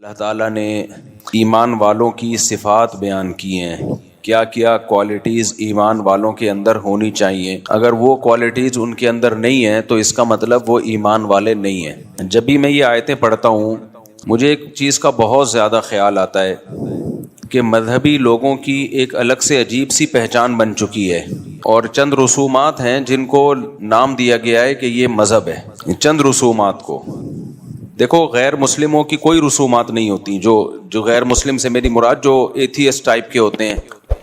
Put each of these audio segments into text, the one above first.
اللہ تعالیٰ نے ایمان والوں کی صفات بیان کی ہیں، کیا کیا کوالٹیز ایمان والوں کے اندر ہونی چاہیے۔ اگر وہ کوالٹیز ان کے اندر نہیں ہیں تو اس کا مطلب وہ ایمان والے نہیں ہیں۔ جب بھی میں یہ آیتیں پڑھتا ہوں مجھے ایک چیز کا بہت زیادہ خیال آتا ہے کہ مذہبی لوگوں کی ایک الگ سے عجیب سی پہچان بن چکی ہے، اور چند رسومات ہیں جن کو نام دیا گیا ہے کہ یہ مذہب ہے۔ چند رسومات کو دیکھو، غیر مسلموں کی کوئی رسومات نہیں ہوتی۔ جو غیر مسلم سے میری مراد جو ایتھیسٹ ٹائپ کے ہوتے ہیں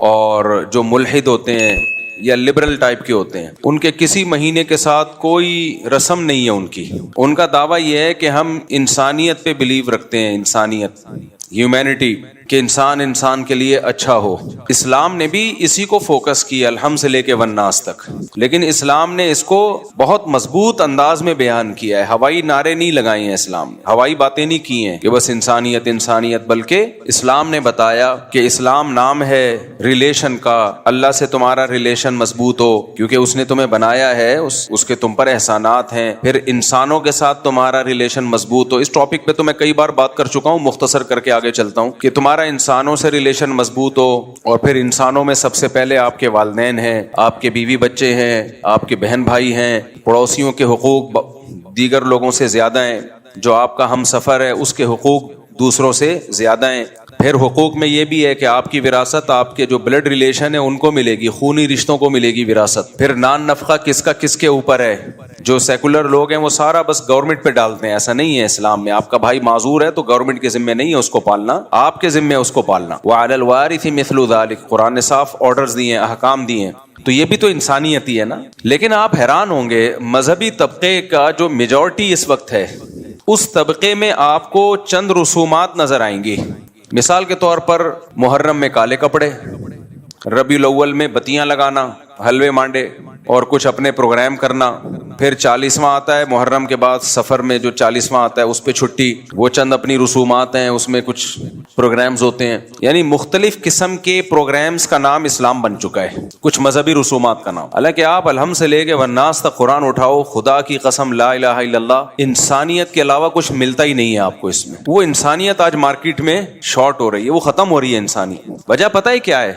اور جو ملحد ہوتے ہیں یا لبرل ٹائپ کے ہوتے ہیں، ان کے کسی مہینے کے ساتھ کوئی رسم نہیں ہے ان کی۔ ان کا دعویٰ یہ ہے کہ ہم انسانیت پہ بلیو رکھتے ہیں، انسانیت، ہیومینٹی، کہ انسان کے لیے اچھا ہو۔ اسلام نے بھی اسی کو فوکس کیا الحمد سے لے کے والناس تک، لیکن اسلام نے اس کو بہت مضبوط انداز میں بیان کیا ہے۔ ہوائی نعرے نہیں لگائے ہیں اسلام نے، ہوائی باتیں نہیں کی ہیں کہ بس انسانیت انسانیت، بلکہ اسلام نے بتایا کہ اسلام نام ہے ریلیشن کا، اللہ سے تمہارا ریلیشن مضبوط ہو کیونکہ اس نے تمہیں بنایا ہے، اس کے تم پر احسانات ہیں۔ پھر انسانوں کے ساتھ تمہارا ریلیشن مضبوط ہو۔ اس ٹاپک پہ تو میں کئی بار بات کر چکا ہوں، مختصر کر کے آگے چلتا ہوں کہ تمہارا انسانوں سے ریلیشن مضبوط ہو، اور پھر انسانوں میں سب سے پہلے آپ کے والدین ہیں، آپ کے بیوی بچے ہیں، آپ کے بہن بھائی ہیں، پڑوسیوں کے حقوق دیگر لوگوں سے زیادہ ہیں، جو آپ کا ہم سفر ہے اس کے حقوق دوسروں سے زیادہ ہیں۔ پھر حقوق میں یہ بھی ہے کہ آپ کی وراثت آپ کے جو بلڈ ریلیشن ہے ان کو ملے گی، خونی رشتوں کو ملے گی وراثت۔ پھر نان نفقہ کس کا کس کے اوپر ہے۔ جو سیکولر لوگ ہیں وہ سارا بس گورنمنٹ پہ ڈالتے ہیں، ایسا نہیں ہے اسلام میں۔ آپ کا بھائی معذور ہے تو گورنمنٹ کے ذمہ نہیں ہے اس کو پالنا، آپ کے ذمہ ہے اس کو پالنا۔ وعلی الوارث مثل ذلک، قرآن نے صاف آرڈرز دیے ہیں، احکام دیے ہیں، تو یہ بھی تو انسانیت ہی ہے نا۔ لیکن آپ حیران ہوں گے، مذہبی طبقے کا جو میجورٹی اس وقت ہے، اس طبقے میں آپ کو چند رسومات نظر آئیں گی۔ مثال کے طور پر محرم میں کالے کپڑے، ربیع الاول میں بتیاں لگانا، حلوے مانڈے اور کچھ اپنے پروگرام کرنا۔ پھر 40واں آتا ہے محرم کے بعد، سفر میں جو 40واں آتا ہے اس پہ چھٹی، وہ چند اپنی رسومات ہیں، اس میں کچھ پروگرامز ہوتے ہیں۔ یعنی مختلف قسم کے پروگرامز کا نام اسلام بن چکا ہے، کچھ مذہبی رسومات کا نام۔ حالانکہ آپ الحمد سے لے کے والناس تک قرآن اٹھاؤ، خدا کی قسم لا الہ الا اللہ، انسانیت کے علاوہ کچھ ملتا ہی نہیں ہے آپ کو اس میں۔ وہ انسانیت آج مارکیٹ میں شارٹ ہو رہی ہے، وہ ختم ہو رہی ہے انسانیت۔ وجہ پتہ ہے کیا ہے؟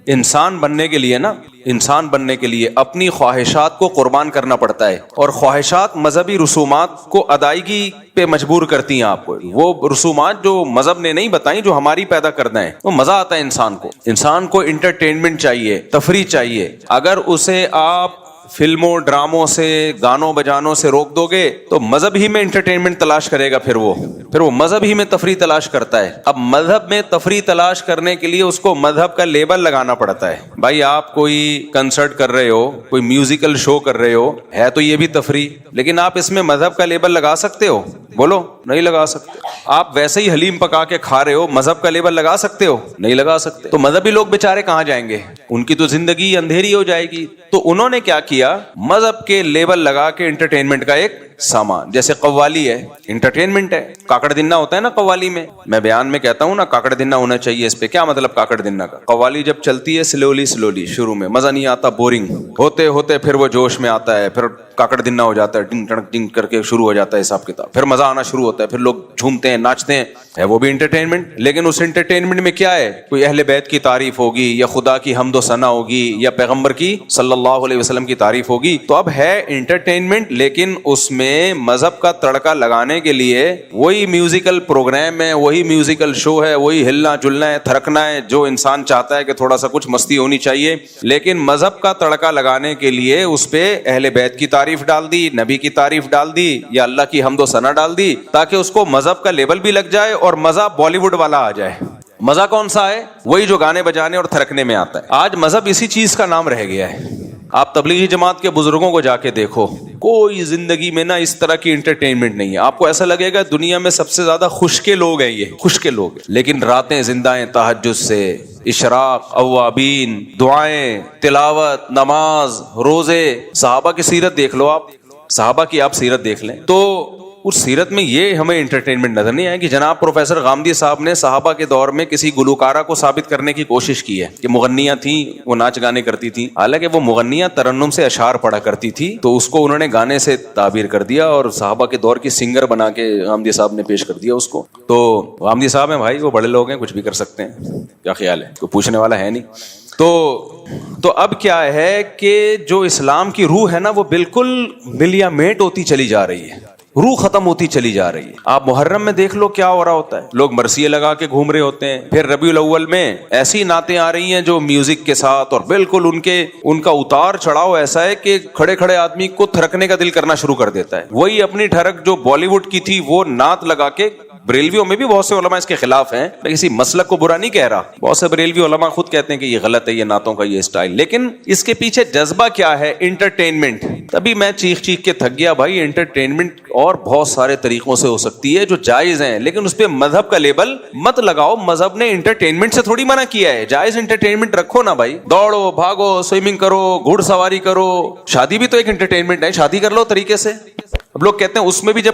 انسان بننے کے لیے نا، انسان بننے کے لیے اپنی خواہشات کو قربان کرنا پڑتا ہے، اور خواہشات مذہبی رسومات کو ادائیگی پہ مجبور کرتی ہیں آپ کو۔ وہ رسومات جو مذہب نے نہیں بتائیں، جو ہماری پیدا کرنا ہے، وہ مزہ آتا ہے انسان کو انٹرٹینمنٹ چاہیے، تفریح چاہیے۔ اگر اسے آپ فلموں ڈراموں سے، گانوں بجانوں سے روک دو گے تو مذہب ہی میں انٹرٹینمنٹ تلاش کرے گا، پھر وہ مذہب ہی میں تفریح تلاش کرتا ہے۔ اب مذہب میں تفریح تلاش کرنے کے لیے اس کو مذہب کا لیبل لگانا پڑتا ہے۔ بھائی آپ کوئی کنسرٹ کر رہے ہو، کوئی میوزیکل شو کر رہے ہو، ہے تو یہ بھی تفریح، لیکن آپ اس میں مذہب کا لیبل لگا سکتے ہو؟ بولو، نہیں لگا سکتے۔ آپ ویسے ہی حلیم پکا کے کھا رہے ہو، مذہب کا لیبل لگا سکتے ہو؟ نہیں لگا سکتے۔ تو مذہبی لوگ بیچارے کہاں جائیں گے؟ ان کی تو زندگی اندھیری ہو جائے گی۔ تو انہوں نے کیا کیا؟ مذہب کے لیبل لگا کے انٹرٹینمنٹ کا ایک سامان، جیسے قوالی ہے، انٹرٹینمنٹ ہے۔ کاکڑ دنا ہوتا ہے نا قوالی میں، میں بیان میں کہتا ہوں نا کاکڑ دنا ہونا چاہیے۔ اس پہ کیا مطلب کاکڑ دنا کا؟ قوالی جب چلتی ہے سلولی شروع میں مزہ نہیں آتا، بورنگ ہوتے ہوتے پھر وہ جوش میں آتا ہے، پھر کاکڑ دنا ہو جاتا ہے، ڈنگ ٹنگ ڈنگ کر کے شروع ہو جاتا ہے حساب کتاب، پھر مزہ آنا شروع ہوتا ہے، پھر لوگ جھومتے ہیں، ناچتے ہیں، ہے وہ بھی انٹرٹینمنٹ۔ لیکن اس انٹرٹینمنٹ میں کیا ہے؟ کوئی اہل بیت کی تعریف ہوگی، یا خدا کی حمد و ثنا ہوگی، یا پیغمبر کی صلی اللہ علیہ وسلم کی تعریف ہوگی۔ تو اب ہے انٹرٹینمنٹ، لیکن اس میں مذہب کا تڑکا لگانے کے لیے وہی میوزیکل پروگرام ہے، وہی میوزیکل شو ہے، وہی ہلنا جلنا ہے، تھرکنا ہے، جو انسان چاہتا ہے کہ تھوڑا سا کچھ مستی ہونی چاہیے۔ لیکن مذہب کا تڑکا لگانے کے لیے اس پہ اہل بیت کی تعریف ڈال دی، نبی کی تعریف ڈال دی، یا اللہ کی حمد و ثنا ڈال دی، تاکہ اس کو مذہب کا لیبل بھی لگ جائے اور مزہ بالی ووڈ والا آ جائے۔ مزہ کون سا ہے؟ وہی جو گانے بجانے اور تھرکنے میں آتا ہے۔ آج مذہب اسی چیز کا نام رہ گیا ہے۔ آپ تبلیغی جماعت کے بزرگوں کو جا کے دیکھو، کوئی زندگی میں نا اس طرح کی انٹرٹینمنٹ نہیں ہے۔ آپ کو ایسا لگے گا دنیا میں سب سے زیادہ خوش کے لوگ ہیں، یہ خوش کے لوگ ہیں، لیکن راتیں زندہ ہیں تہجد سے، اشراق، اوابین، دعائیں، تلاوت، نماز، روزے۔ صحابہ کی سیرت دیکھ لو، آپ صحابہ کی آپ سیرت دیکھ لیں تو اس سیرت میں یہ ہمیں انٹرٹینمنٹ نظر نہیں آئے کہ جناب پروفیسر غامدی صاحب نے صحابہ کے دور میں کسی گلوکارہ کو ثابت کرنے کی کوشش کی ہے کہ مغنیاں تھیں، وہ ناچ گانے کرتی تھیں، حالانکہ وہ مغنیاں ترنم سے اشعار پڑھا کرتی تھی، تو اس کو انہوں نے گانے سے تعبیر کر دیا اور صحابہ کے دور کی سنگر بنا کے غامدی صاحب نے پیش کر دیا اس کو. تو غامدی صاحب ہیں بھائی، وہ بڑے لوگ ہیں، کچھ بھی کر سکتے ہیں. کیا خیال ہے؟ کوئی پوچھنے والا ہے نہیں. تو اب کیا ہے کہ جو اسلام کی روح ہے نا وہ بالکل ملیا میٹ ہوتی چلی جا رہی ہے، روح ختم ہوتی چلی جا رہی ہے. آپ محرم میں دیکھ لو کیا ہو رہا ہوتا ہے، لوگ مرثیے لگا کے گھوم رہے ہوتے ہیں. پھر ربیع الاول میں ایسی نعتیں آ رہی ہیں جو میوزک کے ساتھ، اور بالکل ان کا اتار چڑھاؤ ایسا ہے کہ کھڑے کھڑے آدمی کو تھرکنے کا دل کرنا شروع کر دیتا ہے. وہی اپنی ٹھڑک جو بالی ووڈ کی تھی وہ نعت لگا کے، بریلویوں میں بھی بہت سے علماء اس کے خلاف ہیں، میں کسی مسلک کو برا نہیں کہہ رہا، بہت سے بریلوی علماء خود کہتے ہیں کہ یہ غلط ہے، یہ نعتوں کا یہ اسٹائل. لیکن اس کے پیچھے جذبہ کیا ہے؟ انٹرٹینمنٹ. تبھی میں چیخ کے تھک گیا بھائی. انٹرٹینمنٹ اور بہت سارے طریقوں سے ہو سکتی ہے جو جائز ہیں، لیکن اس پہ مذہب کا لیبل مت لگاؤ. مذہب نے انٹرٹینمنٹ سے تھوڑی منع کیا ہے، جائز انٹرٹینمنٹ رکھو نا بھائی. دوڑو، بھاگو، سوئمنگ کرو، گھوڑ سواری کرو. شادی بھی تو ایک انٹرٹینمنٹ ہے، شادی کر لو طریقے سے. اب لوگ کہتے ہیں اس میں بھی جب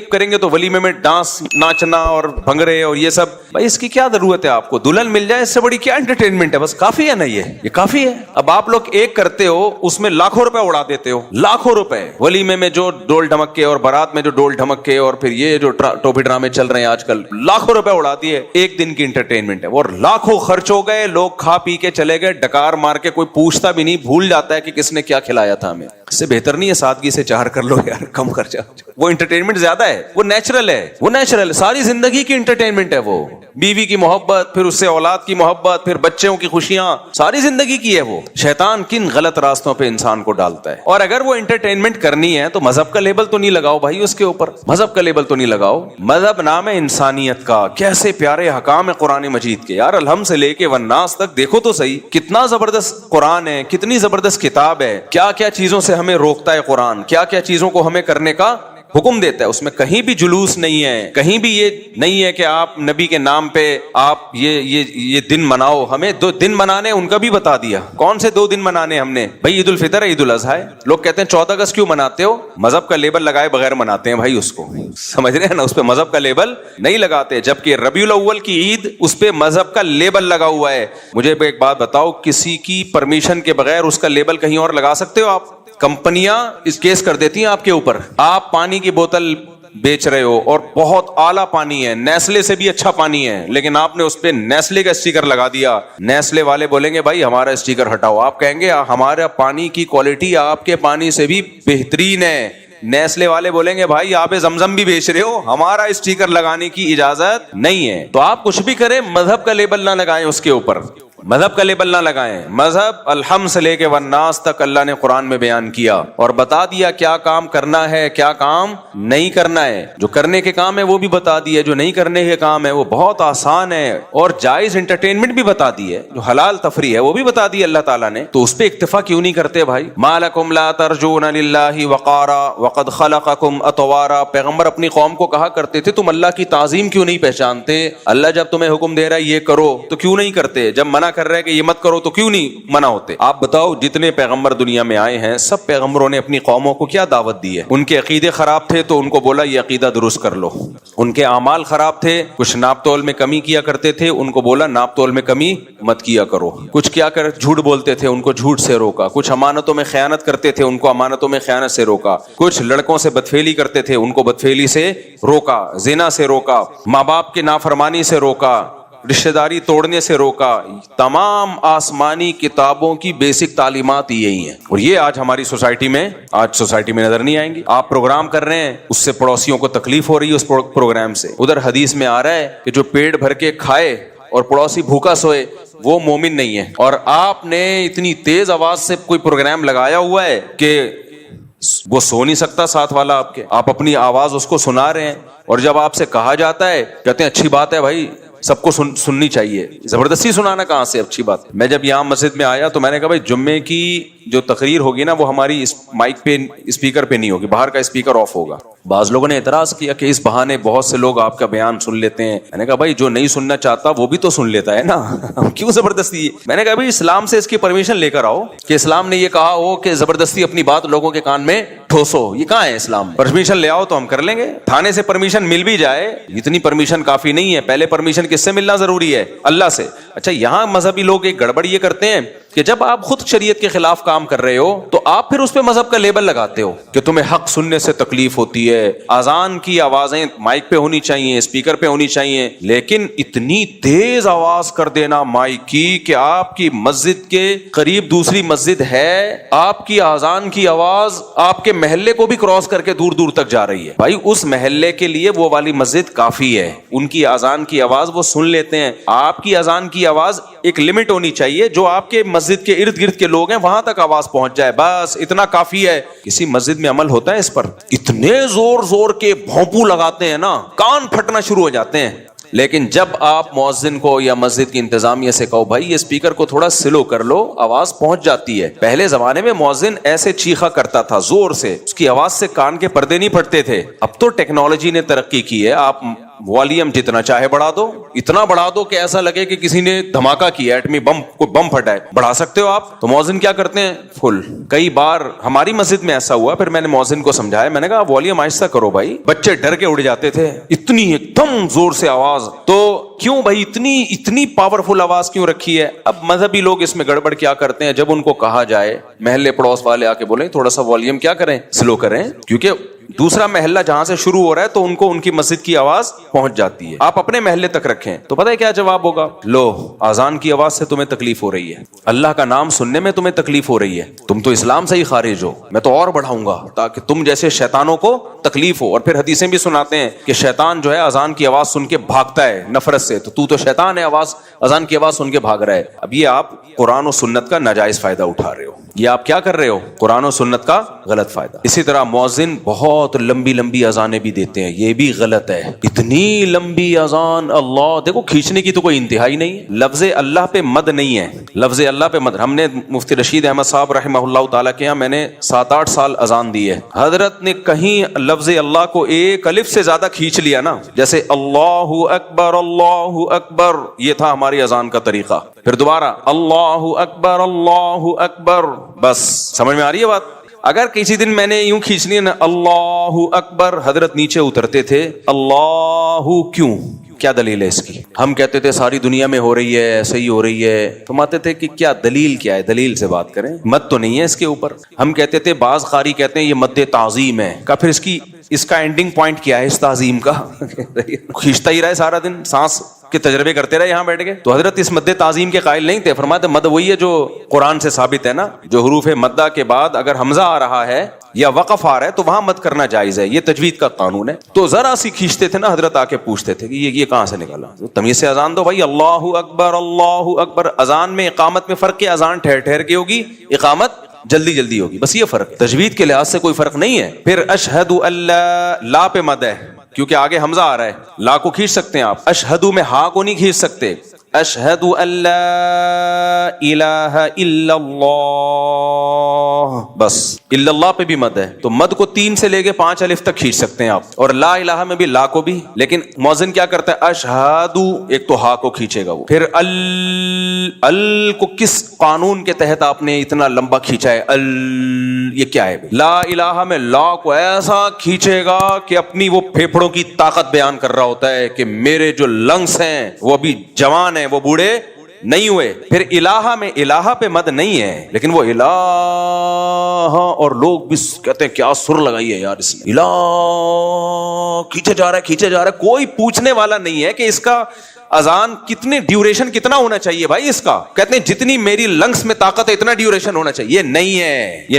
کریں گے تو ولیمے میں ڈانس، ناچنا اور بھنگڑے اور یہ سب. بھائی اس کی کیا ضرورت ہے؟ آپ کو دلہن مل جائے، اس سے بڑی کیا انٹرٹینمنٹ ہے؟ بس کافی ہے نا، یہ کافی ہے. اب آپ لوگ ایک کرتے ہو، اس میں لاکھوں روپے اڑا دیتے ہو، لاکھوں روپے. ولیمے میں جو ڈول ڈھمکے اور بارات میں جو ڈول ڈھمکے اور پھر یہ جو ٹوپی ڈرامے چل رہے ہیں آج کل، لاکھوں روپے اڑا دیے. ایک دن کی انٹرٹینمنٹ ہے اور لاکھوں خرچ ہو گئے. لوگ کھا پی کے چلے گئے، ڈکار مار کے، کوئی پوچھتا بھی نہیں، بھول جاتا ہے کہ کس نے کیا کھلایا تھا ہمیں. اس سے بہتر نہیں ہے سادگی سے چار کر لو یار، کم خرچہ. وہ انٹرٹینمنٹ زیادہ ہے، وہ نیچرل ہے، وہ نیچرل ساری زندگی کی انٹرٹینمنٹ ہے. وہ بیوی کی محبت، پھر اس سے اولاد کی محبت، پھر بچوں کی خوشیاں، ساری زندگی کی ہے. وہ شیطان کن غلط راستوں پہ انسان کو ڈالتا ہے. اور اگر وہ انٹرٹینمنٹ کرنی ہے تو مذہب کا لیبل تو نہیں لگاؤ بھائی اس کے اوپر. مذہب کا لیبل تو نہیں لگاؤ. مذہب نام ہے انسانیت کا. کیسے پیارے حکام ہے قرآن مجید کے یار، الحمد سے لے کے والناس تک. دیکھو تو صحیح کتنا زبردست قرآن ہے، کتنی زبردست کتاب ہے. کیا کیا چیزوں سے ہمیں روکتا ہے قرآن، کیا کیا چیزوں کو ہمیں کرنے کا حکم دیتا ہے. اس میں کہیں بھی جلوس نہیں ہے، کہیں بھی یہ نہیں ہے کہ آپ نبی کے نام پہ آپ یہ دن مناؤ. ہمیں 2 دن منانے ان کا بھی بتا دیا. کون سے 2 دن منانے ہم نے؟ بھائی عید الفطر ہے، عید الاضحیٰ ہے. لوگ کہتے ہیں 14 اگست کیوں مناتے ہو؟ مذہب کا لیبل لگائے بغیر مناتے ہیں بھائی اس کو. سمجھ رہے ہیں نا، اس پہ مذہب کا لیبل نہیں لگاتے. جبکہ ربیع الاول کی عید، اس پہ مذہب کا لیبل لگا ہوا ہے. مجھے ایک بات بتاؤ، کسی کی پرمیشن کے بغیر اس کا لیبل کہیں اور لگا سکتے ہو آپ؟ کمپنیاں اس کیس کر دیتی ہیں آپ کے اوپر. آپ پانی کی بوتل بیچ رہے ہو اور بہت اعلیٰ پانی ہے، نیسلے سے بھی اچھا پانی ہے، لیکن آپ نے اس پہ نیسلے کا اسٹیکر لگا دیا. نیسلے والے بولیں گے بھائی ہمارا اسٹیکر ہٹاؤ. آپ کہیں گے ہمارا پانی کی کوالٹی آپ کے پانی سے بھی بہترین ہے. نیسلے والے بولیں گے بھائی آپ زمزم بھی بیچ رہے ہو، ہمارا اسٹیکر لگانے کی اجازت نہیں ہے. تو آپ کچھ بھی کریں، مذہب کا لیبل نہ لگائیں اس کے اوپر. مذہب کا لیبل نہ لگائیں. مذہب الحمد سے لے کے والناس تک اللہ نے قرآن میں بیان کیا اور بتا دیا کیا کام کرنا ہے، کیا کام نہیں کرنا ہے. جو کرنے کے کام ہے وہ بھی بتا دیا، جو نہیں کرنے کے کام ہے وہ بہت آسان ہے. اور جائز انٹرٹینمنٹ بھی بتا دی ہے، جو حلال تفریح ہے وہ بھی بتا دی اللہ تعالیٰ نے. تو اس پہ اکتفا کیوں نہیں کرتے بھائی؟ ما لکم لا ترجون للہ وقارا وقد خلقکم اطوارا. پیغمبر اپنی قوم کو کہا کرتے تھے تم اللہ کی تعظیم کیوں نہیں پہچانتے؟ اللہ جب تمہیں حکم دے رہا ہے یہ کرو تو کیوں نہیں کرتے؟ جب منع کر رہے کہ یہ مت کرو تو کیوں نہیں منع ہوتے؟ آپ بتاؤ جتنے پیغمبر دنیا میں آئے ہیں سب پیغمبروں نے اپنی قوموں کو کیا دعوت دی ہے؟ ان کے عقیدے خراب تھے تو ان کو بولا یہ عقیدہ درست کر لو. ان کے اعمال خراب تھے، کچھ ناپ تول میں کمی کیا کرتے تھے، ان کو بولا ناپ تول میں کمی مت کیا کرو. کچھ کیا کر جھوٹ بولتے تھے، ان کو جھوٹ سے روکا. کچھ امانتوں میں خیانت کرتے تھے، ان کو امانتوں میں خیانت سے روکا. کچھ لڑکوں سے بدفعلی کرتے تھے، ان کو بدفعلی سے روکا. زنا سے روکا، ماں باپ کی نافرمانی سے روکا، رشتہ داری توڑنے سے روکا. تمام آسمانی کتابوں کی بیسک تعلیمات یہی ہیں، اور یہ آج ہماری سوسائٹی میں نظر نہیں آئیں گی. آپ پروگرام کر رہے ہیں، اس سے پڑوسیوں کو تکلیف ہو رہی ہے اس پروگرام سے. ادھر حدیث میں آ رہا ہے کہ جو پیٹ بھر کے کھائے اور پڑوسی بھوکا سوئے وہ مومن نہیں ہے. اور آپ نے اتنی تیز آواز سے کوئی پروگرام لگایا ہوا ہے کہ وہ سو نہیں سکتا ساتھ والا آپ کے. آپ اپنی آواز اس کو سنا رہے ہیں، اور جب آپ سے کہا جاتا ہے کہتے ہیں اچھی بات ہے بھائی، سب کو سننی چاہیے. زبردستی سنانا کہاں سے اچھی بات؟ میں جب یہاں مسجد میں آیا تو میں نے کہا بھائی جمعے کی جو تقریر ہوگی نا وہ ہماری اس مائک پہ اسپیکر پہ نہیں ہوگی, باہر کا اسپیکر آف ہوگا. بعض لوگوں نے اعتراض کیا کہ اس بہانے بہت سے لوگ آپ کا بیان سن لیتے ہیں. میں نے کہا بھائی جو نہیں سننا چاہتا وہ بھی تو سن لیتا ہے نا, کیوں زبردستی. میں نے کہا بھائی اسلام سے اس کی پرمیشن لے کر آؤ کہ اسلام نے یہ کہا ہو کہ زبردستی اپنی بات لوگوں کے کان میں ٹھوسو, یہ کہاں ہے اسلام میں؟ پرمیشن لے آؤ تو ہم کر لیں گے. تھانے سے پرمیشن مل بھی جائے, اتنی پرمیشن کافی نہیں ہے, پہلے پرمیشن کس سے ملنا ضروری ہے؟ اللہ سے. اچھا یہاں مذہبی لوگ ایک گڑبڑ یہ کرتے ہیں کہ جب آپ خود شریعت کے خلاف کام کر رہے ہو تو آپ پھر اس پہ مذہب کا لیبل لگاتے ہو کہ تمہیں حق سننے سے تکلیف ہوتی ہے, اذان کی آوازیں مائک پہ ہونی چاہیے, اسپیکر پہ ہونی چاہیے, لیکن اتنی تیز آواز کر دینا مائک کی کہ آپ کی مسجد کے قریب دوسری مسجد ہے, آپ کی اذان کی آواز آپ کے محلے کو بھی کراس کر کے دور دور تک جا رہی ہے. بھائی اس محلے کے لیے وہ والی مسجد کافی ہے, ان کی اذان کی آواز وہ سن لیتے ہیں. آپ کی اذان کی آواز ایک لمٹ ہونی چاہیے, جو آپ کے مسجد کے ارد گرد کے لوگ ہیں وہاں تک آواز پہنچ جائے, بس اتنا کافی ہے. کسی مسجد میں عمل ہوتا ہے اس پر؟ اتنے زور زور کے بھونپو لگاتے ہیں نا, کان پھٹنا شروع ہو جاتے ہیں. لیکن جب آپ مؤذن کو یا مسجد کی انتظامیہ سے کہو بھائی یہ اسپیکر کو تھوڑا سلو کر لو, آواز پہنچ جاتی ہے. پہلے زمانے میں مؤذن ایسے چیخا کرتا تھا زور سے, اس کی آواز سے کان کے پردے نہیں پھٹتے تھے. اب تو ٹیکنالوجی نے ترقی کی ہے, آپ والیوم جتنا چاہے بڑھا دو, اتنا بڑھا دو کہ ایسا لگے کہ کسی نے دھماکہ کیا, ایٹمی بم, کوئی بم پھٹا ہے, بڑھا سکتے ہو آپ. تو مؤذن کیا کرتے ہیں فل. کئی بار ہماری مسجد میں ایسا ہوا, پھر میں نے مؤذن کو سمجھایا, میں نے کہا والیوم آہستہ کرو بھائی, بچے ڈر کے اڑ جاتے تھے, اتنی ایک دم زور سے آواز. تو کیوں بھائی اتنی پاورفل آواز کیوں رکھی ہے؟ اب مذہبی لوگ اس میں گڑبڑ کیا کرتے ہیں, جب ان کو کہا جائے, محلے پڑوس والے آ کے بولیں تھوڑا سا والیوم کیا کریں, سلو کریں, کیونکہ دوسرا محلہ جہاں سے شروع ہو رہا ہے تو ان کو ان کی مسجد کی آواز پہنچ جاتی ہے. آپ اپنے محلے تک رکھیں. تو پتہ ہے کیا جواب ہوگا؟ لو اذان کی آواز سے تمہیں تکلیف ہو رہی ہے, اللہ کا نام سننے میں تمہیں تکلیف ہو رہی ہے, تم تو اسلام سے ہی خارج ہو, میں تو اور بڑھاؤں گا تاکہ تم جیسے شیطانوں کو تکلیف ہو. اور پھر حدیثیں بھی سناتے ہیں کہ شیطان جو ہے اذان کی آواز سن کے بھاگتا ہے نفرت سے, تو شیطان ہے, اذان کی آواز سن کے بھاگ رہا ہے. اب یہ آپ قرآن و سنت کا ناجائز فائدہ اٹھا رہے ہو, یہ آپ کیا کر رہے ہو؟ قرآن و سنت کا غلط فائدہ. اسی طرح مؤذن بہت لمبی لمبی اذانیں بھی دیتے ہیں, یہ بھی غلط ہے. اتنی لمبی اذان, اللہ دیکھو کھینچنے کی تو کوئی انتہائی نہیں ہے. لفظ اللہ پہ مد نہیں ہے, لفظ اللہ پہ مد. ہم نے مفتی رشید احمد صاحب رحمہ اللہ تعالیٰ کے یہاں میں نے 7-8 سال اذان دی ہے, حضرت نے کہیں لفظ اللہ کو ایک الف سے زیادہ کھینچ لیا نا, جیسے اللہ اکبر اللہ اکبر, یہ تھا ہماری اذان کا طریقہ. پھر دوبارہ اللہ اکبر, بس سمجھ میں آ رہی ہے بات؟ اگر کسی دن میں نے یوں کھینچ لیا نا اللہ اکبر, حضرت نیچے اترتے تھے, اللہ کیوں, کیا دلیل ہے اس کی؟ ہم کہتے تھے ساری دنیا میں ہو رہی ہے, ایسے ہی ہو رہی ہے. تو آتے تھے کہ کیا دلیل کیا ہے, دلیل سے بات کریں, مد تو نہیں ہے اس کے اوپر. ہم کہتے تھے بعض قاری کہتے ہیں یہ مد تعظیم ہے, کا پھر اس کا اینڈنگ پوائنٹ کیا ہے اس تعظیم کا؟ کھینچتا ہی رہے سارا دن, سانس کے تجربے کرتے رہے یہاں بیٹھ کے. تو حضرت اس مد تعظیم کے قائل نہیں تھے, فرماتے مد وہی ہے جو قرآن سے ثابت ہے نا, جو حروف مدہ کے بعد اگر حمزہ آ رہا ہے یا وقف آ رہا ہے تو وہاں مد کرنا جائز ہے, یہ تجوید کا قانون ہے. تو ذرا سی کھینچتے تھے نا, حضرت آ کے پوچھتے تھے کہ یہ کہاں سے نکالا, تمیز سے اذان دو بھائی, اللہ اکبر اللہ اکبر. اذان میں اقامت میں فرق ہے, اذان ٹھہر ٹھہر کے ہوگی, اقامت جلدی جلدی ہوگی, بس یہ فرق. تجوید کے لحاظ سے کوئی فرق نہیں ہے. پھر اشہد اللہ, لا پہ مد ہے کیونکہ آگے حمزہ آ رہا ہے, لا کو کھینچ سکتے ہیں آپ, اشہدو میں ہا کو نہیں کھینچ سکتے. اشہد ان لا الہ الا اللہ, بس الا اللہ پہ بھی مد ہے, تو مد کو 3 سے لے کے 5 الف تک کھینچ سکتے ہیں آپ, اور لا الہ میں بھی لا کو بھی. لیکن مؤذن کیا کرتا ہے, اشہدو, ایک تو ہا کو کھینچے گا وہ, پھر ال کو کس قانون کے تحت آپ نے اتنا لمبا کھینچا ہے, یہ کیا ہے؟ لا الہ میں لا کو ایسا کھینچے گا کہ اپنی وہ پھیپھڑوں کی طاقت بیان کر رہا ہوتا ہے کہ میرے جو لنگس ہیں وہ ابھی جوان ہیں, وہ بوڑھے نہیں ہوئے. پھر الہ میں الہ پہ مد نہیں ہے, لیکن وہ الہ, اور لوگ بھی کہتے ہیں کیا سر لگائی ہے یار اس نے, الہ کھینچے جا رہا ہے. کوئی پوچھنے والا نہیں ہے کہ اس کا اذان کتنی ڈیوریشن کتنا ہونا چاہیے بھائی اس کا. کہتے ہیں جتنی میری لنگس میں طاقت ہے اتنا ڈیوریشن ہونا چاہیے. یہ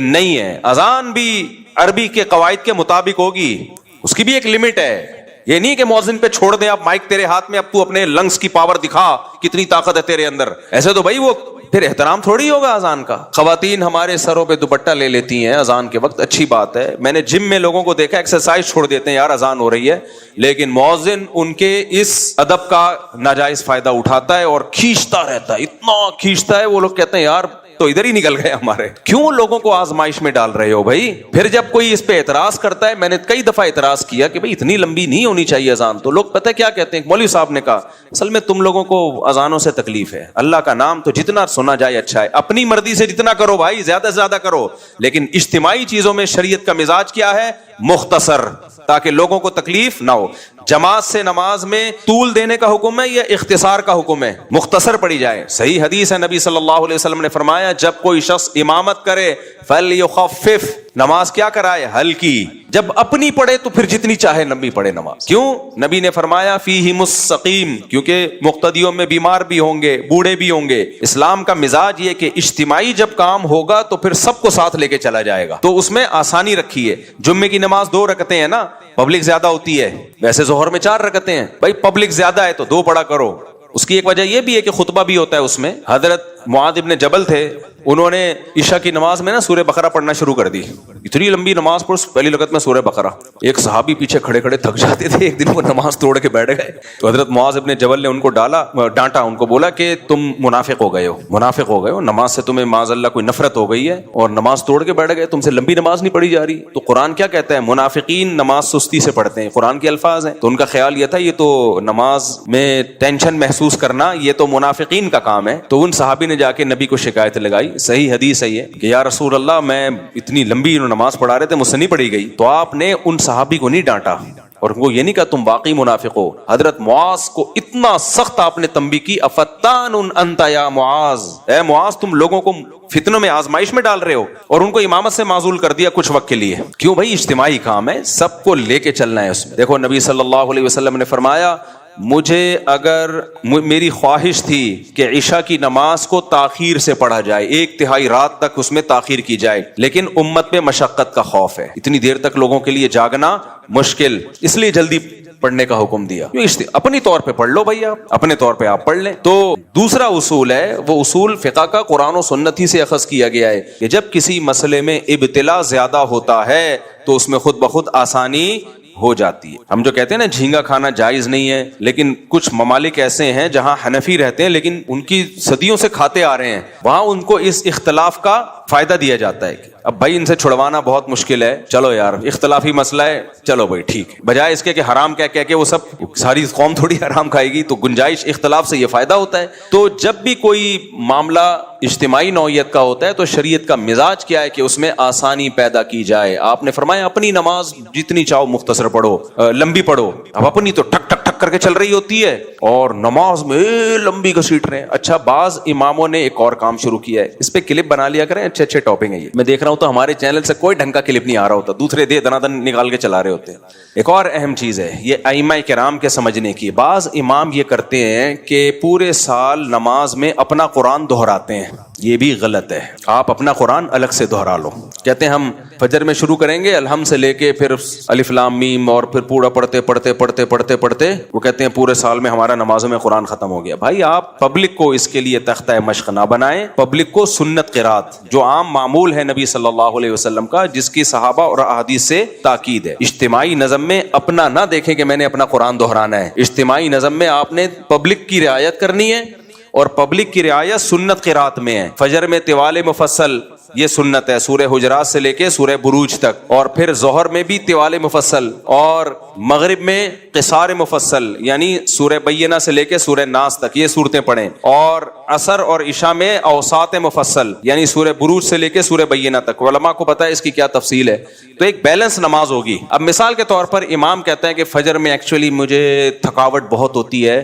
نہیں ہے. اذان بھی عربی کے قواعد کے مطابق ہوگی, اس کی بھی ایک لمٹ ہے. یہ نہیں کہ مؤذن پہ چھوڑ دیں آپ, مائک تیرے ہاتھ میں, اب تو اپنے لنگس کی پاور دکھا, کتنی طاقت ہے تیرے اندر. ایسے تو بھائی وہ پھر احترام تھوڑی ہوگا اذان کا. خواتین ہمارے سروں پہ دوپٹہ لے لیتی ہیں اذان کے وقت, اچھی بات ہے. میں نے جم میں لوگوں کو دیکھا ایکسرسائز چھوڑ دیتے ہیں, یار اذان ہو رہی ہے, لیکن مؤذن ان کے اس ادب کا ناجائز فائدہ اٹھاتا ہے اور کھینچتا رہتا ہے, اتنا کھینچتا ہے. وہ لوگ کہتے ہیں یار تو ادھر ہی نکل گئے ہمارے. کیوں لوگوں کو آزمائش میں ڈال رہے ہو بھائی؟ پھر جب کوئی اس پہ اعتراض کرتا ہے, میں نے کئی دفعہ اعتراض کیا کہ بھائی اتنی لمبی نہیں ہونی چاہیے اذان, تو لوگ پتہ کیا کہتے ہیں, مولوی صاحب نے کہا اصل میں تم لوگوں کو اذانوں سے تکلیف ہے, اللہ کا نام تو جتنا سنا جائے اچھا ہے, اپنی مرضی سے جتنا کرو بھائی, زیادہ سے زیادہ کرو, لیکن اجتماعی چیزوں میں شریعت کا مزاج کیا ہے؟ مختصر, تاکہ لوگوں کو تکلیف نہ ہو. جماعت سے نماز میں طول دینے کا حکم ہے یا اختصار کا حکم ہے؟ مختصر پڑھی جائے. صحیح حدیث ہے, نبی صلی اللہ علیہ وسلم نے فرمایا جب کوئی شخص امامت کرے فَلْيُخَفِّفْ, نماز کیا کرائے؟ ہلکی. جب اپنی پڑھے تو پھر جتنی چاہے لمبی پڑھے نماز. کیوں؟ نبی نے فرمایا فِيهِ مُسْسَقِيم, کیونکہ مقتدیوں میں بیمار بھی ہوں گے, بوڑھے بھی ہوں گے. اسلام کا مزاج یہ کہ اجتماعی جب کام ہوگا تو پھر سب کو ساتھ لے کے چلا جائے گا, تو اس میں آسانی رکھی ہے. جمعے کی نماز 2 رکعتیں ہیں نا, پبلک زیادہ ہوتی ہے, ویسے ظہر میں 4 رکعتیں ہیں, بھائی پبلک زیادہ ہے تو 2 پڑھا کرو. اس کی ایک وجہ یہ بھی ہے کہ خطبہ بھی ہوتا ہے اس میں. حضرت معاذ ابن جبل تھے, انہوں نے عشاء کی نماز میں نا سورہ بقرہ پڑھنا شروع کر دی. اتنی لمبی نماز پڑھ, پہلی رکعت میں سورہ بقرہ. ایک صحابی پیچھے کھڑے کھڑے تھک جاتے تھے, ایک دن وہ نماز توڑ کے بیٹھ گئے. تو حضرت معاذ ابن جبل نے ان کو ڈانٹا, ان کو بولا کہ تم منافق ہو گئے ہو, نماز سے تمہیں معاذ اللہ کوئی نفرت ہو گئی ہے اور نماز توڑ کے بیٹھ گئے, تم سے لمبی نماز نہیں پڑھی جا رہی. تو قرآن کیا کہتا ہے؟ منافقین نماز سستی سے پڑھتے ہیں, قرآن کے الفاظ ہیں. تو ان کا خیال یہ تھا یہ تو نماز میں ٹینشن محسوس کرنا یہ تو منافقین کا کام ہے. تو ان صحابی نے جا کے نبی کو شکایت لگائی. صحیح حدیث ہے یہ کہ یا رسول اللہ, میں اتنی لمبی نماز پڑھا رہے تھے, مجھ سے نہیں پڑھی گئی. تو آپ نے ان صحابی کو نہیں ڈانٹا اور وہ یہ نہیں کہا تم واقعی منافق ہو. حضرت معاذ کو اتنا سخت آپ نے تنبیہ کی, افتان انت یا معاذ, اے معاذ تم لوگوں کو فتنوں میں آزمائش میں ڈال رہے ہو, اور ان کو امامت سے معزول کر دیا کچھ وقت کے لیے. کیوں بھائی؟ اجتماعی کام ہے, سب کو لے کے چلنا ہے اس میں. دیکھو نبی صلی اللہ علیہ وسلم نے فرمایا مجھے اگر میری خواہش تھی کہ عشاء کی نماز کو تاخیر سے پڑھا جائے, 1/3 رات تک اس میں تاخیر کی جائے, لیکن امت میں مشقت کا خوف ہے, اتنی دیر تک لوگوں کے لیے جاگنا مشکل, اس لیے جلدی پڑھنے کا حکم دیا. اپنی طور پہ پڑھ لو بھائی, آپ اپنے طور پہ آپ پڑھ لیں. تو دوسرا اصول ہے, وہ اصول فقہ کا قرآن و سنت ہی سے اخذ کیا گیا ہے کہ جب کسی مسئلے میں ابتلا زیادہ ہوتا ہے تو اس میں خود بخود آسانی ہو جاتی ہے. ہم جو کہتے ہیں نا جھینگا کھانا جائز نہیں ہے, لیکن کچھ ممالک ایسے ہیں جہاں حنفی رہتے ہیں لیکن ان کی صدیوں سے کھاتے آ رہے ہیں, وہاں ان کو اس اختلاف کا فائدہ دیا جاتا ہے کہ اب بھائی ان سے چھڑوانا بہت مشکل ہے, چلو یار اختلافی مسئلہ ہے, چلو بھائی ٹھیک ہے, بجائے اس کے کہ حرام کہہ کے وہ سب ساری قوم تھوڑی حرام کھائے گی, تو گنجائش اختلاف سے یہ فائدہ ہوتا ہے. تو جب بھی کوئی معاملہ اجتماعی نوعیت کا ہوتا ہے تو شریعت کا مزاج کیا ہے کہ اس میں آسانی پیدا کی جائے. آپ نے فرمایا اپنی نماز جتنی چاہو مختصر پڑھو, لمبی پڑھو. اب اپنی تو ٹک ٹک ٹک کر کے چل رہی ہوتی ہے اور نماز میں لمبی گھسیٹ رہے ہیں. اچھا بعض اماموں نے ایک اور کام شروع کیا ہے, اس پہ کلپ بنا لیا کریں, اچھے اچھے ٹاپنگ ہے یہ. میں دیکھ رہا ہوں تو ہمارے چینل سے کوئی ڈھنگ کا کلپ نہیں آ رہا ہوتا, دوسرے دن نکال کے چلا رہے ہوتے ہیں. ایک اور اہم چیز ہے یہ ائمہ کرام کے سمجھنے کی. بعض امام یہ کرتے ہیں کہ پورے سال نماز میں اپنا قرآن دہراتے ہیں, یہ بھی غلط ہے. آپ اپنا قرآن الگ سے دہرا لو. کہتے ہیں ہم فجر میں شروع کریں گے الحمد سے لے کے پھر الف لام میم, اور پھر پورا پڑھتے پڑھتے پڑھتے پڑھتے پڑھتے وہ کہتے ہیں پورے سال میں ہمارا نمازوں میں قرآن ختم ہو گیا. بھائی آپ پبلک کو اس کے لیے تختہ مشق نہ بنائیں, پبلک کو سنت قرات جو عام معمول ہے نبی صلی اللہ علیہ وسلم کا, جس کی صحابہ اور احادیث سے تاکید ہے. اجتماعی نظم میں اپنا نہ دیکھیں کہ میں نے اپنا قرآن دہرانا ہے. اجتماعی نظم میں آپ نے پبلک کی رعایت کرنی ہے, اور پبلک کی رعایت سنت قرات میں ہے. فجر میں طوال مفصل یہ سنت ہے, سورہ حجرات سے لے کے سورہ بروج تک, اور پھر ظہر میں بھی طوال مفصل, اور مغرب میں قصار مفصل یعنی سورہ بینہ سے لے کے سورہ ناس تک یہ صورتیں پڑھیں, اور عصر اور عشاء میں اوساط مفصل یعنی سورہ بروج سے لے کے سورہ بینہ تک. علماء کو پتہ ہے اس کی کیا تفصیل ہے, تو ایک بیلنس نماز ہوگی. اب مثال کے طور پر امام کہتا ہے کہ فجر میں ایکچولی مجھے تھکاوٹ بہت ہوتی ہے,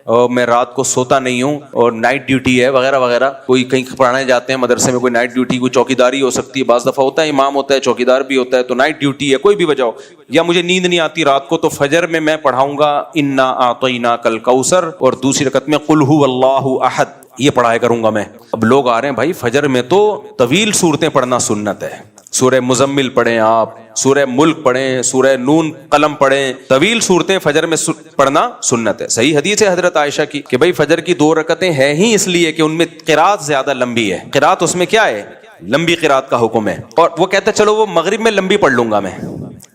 اور میں رات کو سوتا نہیں ہوں, اور نائٹ ڈیوٹی ہے وغیرہ وغیرہ. کوئی کہیں پڑھانے جاتے ہیں مدرسے میں, کوئی نائٹ ڈیوٹی, کوئی چوکیداری ہو سکتی ہے, بعض دفعہ ہوتا ہے امام ہوتا ہے چوکیدار بھی ہوتا ہے, تو نائٹ ڈیوٹی ہے, کوئی بھی وجہ ہو, یا مجھے نیند نہیں آتی رات کو, تو فجر میں پڑھاؤں گا انا اعطیناک الکوثر, اور دوسری رکعت میں قل ھو اللہ احد, یہ پڑھایا کروں گا میں. اب لوگ آ رہے ہیں بھائی فجر میں تو طویل صورتیں پڑھنا سنت ہے, سورہ مزمل پڑھیں, آپ سورہ ملک پڑھیں, سورہ نون قلم پڑھیں, طویل صورتیں فجر میں پڑھنا سنت ہے. صحیح حدیث ہے حضرت عائشہ کی کہ بھائی فجر کی 2 رکعتیں ہیں ہی اس لیے کہ ان میں قرات زیادہ لمبی ہے. قرات اس میں کیا ہے؟ لمبی قرات کا حکم ہے. اور وہ کہتا ہے چلو وہ مغرب میں لمبی پڑھ لوں گا میں,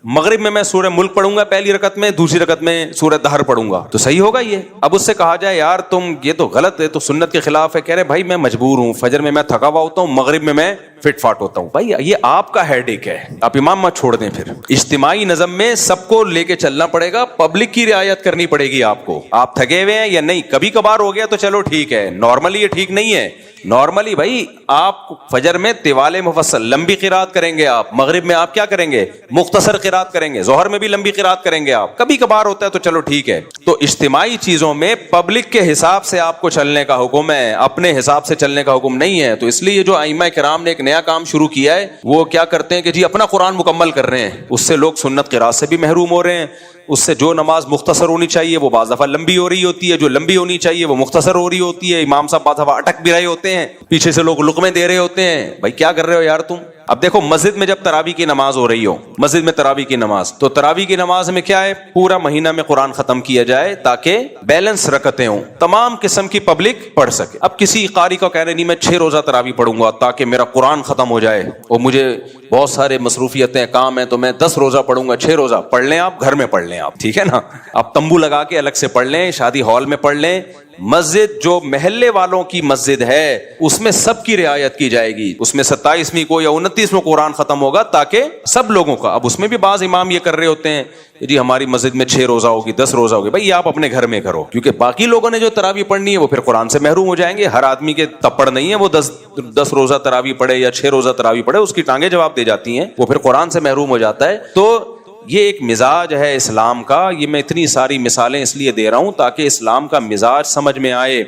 مغرب میں میں سورہ ملک پڑھوں گا پہلی رکعت میں, دوسری رکعت میں سورہ دہر پڑھوں گا, تو صحیح ہوگا یہ؟ اب اس سے کہا جائے یار تم یہ تو غلط ہے, تو سنت کے خلاف ہے. کہہ رہے بھائی میں مجبور ہوں, فجر میں تھکا ہوا ہوتا ہوں, مغرب میں فٹ فاٹ ہوتا ہوں. بھائی یہ آپ کا ہیڈ ایک ہے, آپ امام مت چھوڑ دیں. پھر اجتماعی نظم میں سب کو لے کے چلنا پڑے گا, پبلک کی رعایت کرنی پڑے گی آپ کو. آپ تھکے ہوئے ہیں یا نہیں, کبھی کبھار ہو گیا تو چلو ٹھیک ہے, نارملی یہ ٹھیک نہیں ہے. نارملی بھائی آپ فجر میں طوال مفصل لمبی قرات کریں گے, آپ مغرب میں آپ کیا کریں گے, مختصر قرات کریں گے, ظہر میں بھی لمبی قرات کریں گے آپ. کبھی کبھار ہوتا ہے تو چلو ٹھیک ہے. تو اجتماعی چیزوں میں پبلک کے حساب سے آپ کو چلنے کا حکم ہے, اپنے حساب سے چلنے کا حکم نہیں ہے. تو اس لیے جو ائمہ کرام نے ایک نیا کام شروع کیا ہے, وہ کیا کرتے ہیں کہ جی اپنا قرآن مکمل کر رہے ہیں, اس سے لوگ سنت قرات سے بھی محروم ہو رہے ہیں. اس سے جو نماز مختصر ہونی چاہیے وہ بعض دفعہ لمبی ہو رہی ہوتی ہے, جو لمبی ہونی چاہیے وہ مختصر ہو رہی ہوتی ہے. امام صاحب بعض دفعہ اٹک بھی رہے ہوتے ہیں, پیچھے سے لوگ لقمے دے رہے ہوتے ہیں. بھائی کیا کر رہے ہو یار تم؟ اب دیکھو مسجد میں جب تراویح کی نماز ہو رہی ہو, مسجد میں تراویح کی نماز, تو تراویح کی نماز میں کیا ہے, پورا مہینہ میں قرآن ختم کیا جائے تاکہ بیلنس رکعتیں ہوں, تمام قسم کی پبلک پڑھ سکے. اب کسی قاری کو کہہ رہے نہیں میں 6 روزہ تراویح پڑھوں گا تاکہ میرا قرآن ختم ہو جائے, اور مجھے بہت سارے مصروفیتیں کام ہیں تو میں 10 روزہ پڑھوں گا. 6 روزہ پڑھ لیں آپ, گھر میں پڑھ لیں آپ, ٹھیک ہے نا. آپ تمبو لگا کے الگ سے پڑھ لیں, شادی ہال میں پڑھ لیں. مسجد جو محلے والوں کی مسجد ہے اس میں سب کی رعایت کی جائے گی. اس میں 27ویں کو یا 29ویں قرآن ختم ہوگا تاکہ سب لوگوں کا. اب اس میں بھی بعض امام یہ کر رہے ہوتے ہیں کہ جی ہماری مسجد میں 6 روزہ ہوگی, 10 روزہ ہوگی. بھائی آپ اپنے گھر میں کرو, کیونکہ باقی لوگوں نے جو تراویح پڑھنی ہے وہ پھر قرآن سے محروم ہو جائیں گے. ہر آدمی کے تپڑ نہیں ہے وہ 10 روزہ تراویح پڑھے یا 6 روزہ تراویح پڑھے, اس کی ٹانگیں جواب دے جاتی ہیں, وہ پھر قرآن سے محروم ہو جاتا ہے. تو یہ ایک مزاج ہے اسلام کا. یہ میں اتنی ساری مثالیں اس لیے دے رہا ہوں تاکہ اسلام کا مزاج سمجھ میں آئے,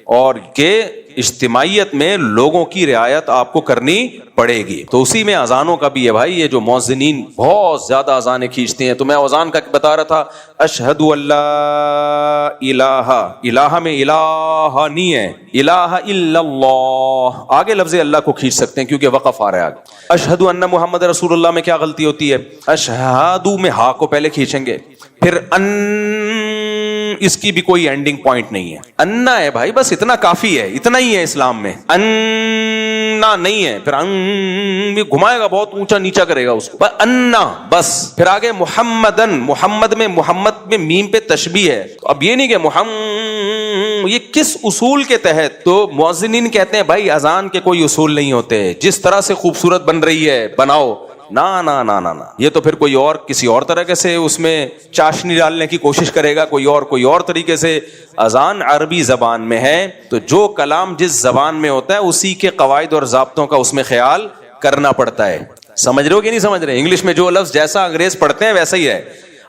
اور کہ اجتماعیت میں لوگوں کی رعایت آپ کو کرنی پڑے گی. تو اسی میں اذانوں کا بھی ہے بھائی. یہ جو مؤذنین بہت زیادہ اذانیں کھینچتے ہیں, تو میں اذان کا بتا رہا تھا, اشہد اللہ الہ, الہ میں الہ نہیں ہے, الہ الا اللہ, آگے لفظ اللہ کو کھینچ سکتے ہیں کیونکہ وقف آ رہا ہے آگے. اشہد ان محمد رسول اللہ میں کیا غلطی ہوتی ہے, اشہد میں ہا کو پہلے کھینچیں گے, پھر ان, اس کی بھی کوئی اینڈنگ پوائنٹ نہیں ہے, انا ہے بھائی, بس اتنا کافی ہے, اتنا ہی ہے اسلام میں. انا نہیں ہے, پھر ان بھی گھمائے گا, بہت اونچا نیچا کرے گا اس کو, انا بس. پھر آگے محمدن, محمد میں میم پہ تشبیہ ہے. تو اب یہ نہیں کہ محمد, یہ کس اصول کے تحت؟ تو مؤذنین کہتے ہیں بھائی اذان کے کوئی اصول نہیں ہوتے, جس طرح سے خوبصورت بن رہی ہے بناؤ. نا نا نا نا نا, یہ تو پھر کوئی اور کسی اور طرح سے اس میں چاشنی ڈالنے کی کوشش کرے گا, کوئی اور طریقے سے. اذان عربی زبان میں ہے, تو جو کلام جس زبان میں ہوتا ہے اسی کے قواعد اور ضابطوں کا اس میں خیال کرنا پڑتا ہے. سمجھ رہے ہو کہ نہیں سمجھ رہے؟ انگلش میں جو لفظ جیسا انگریز پڑھتے ہیں ویسا ہی ہے.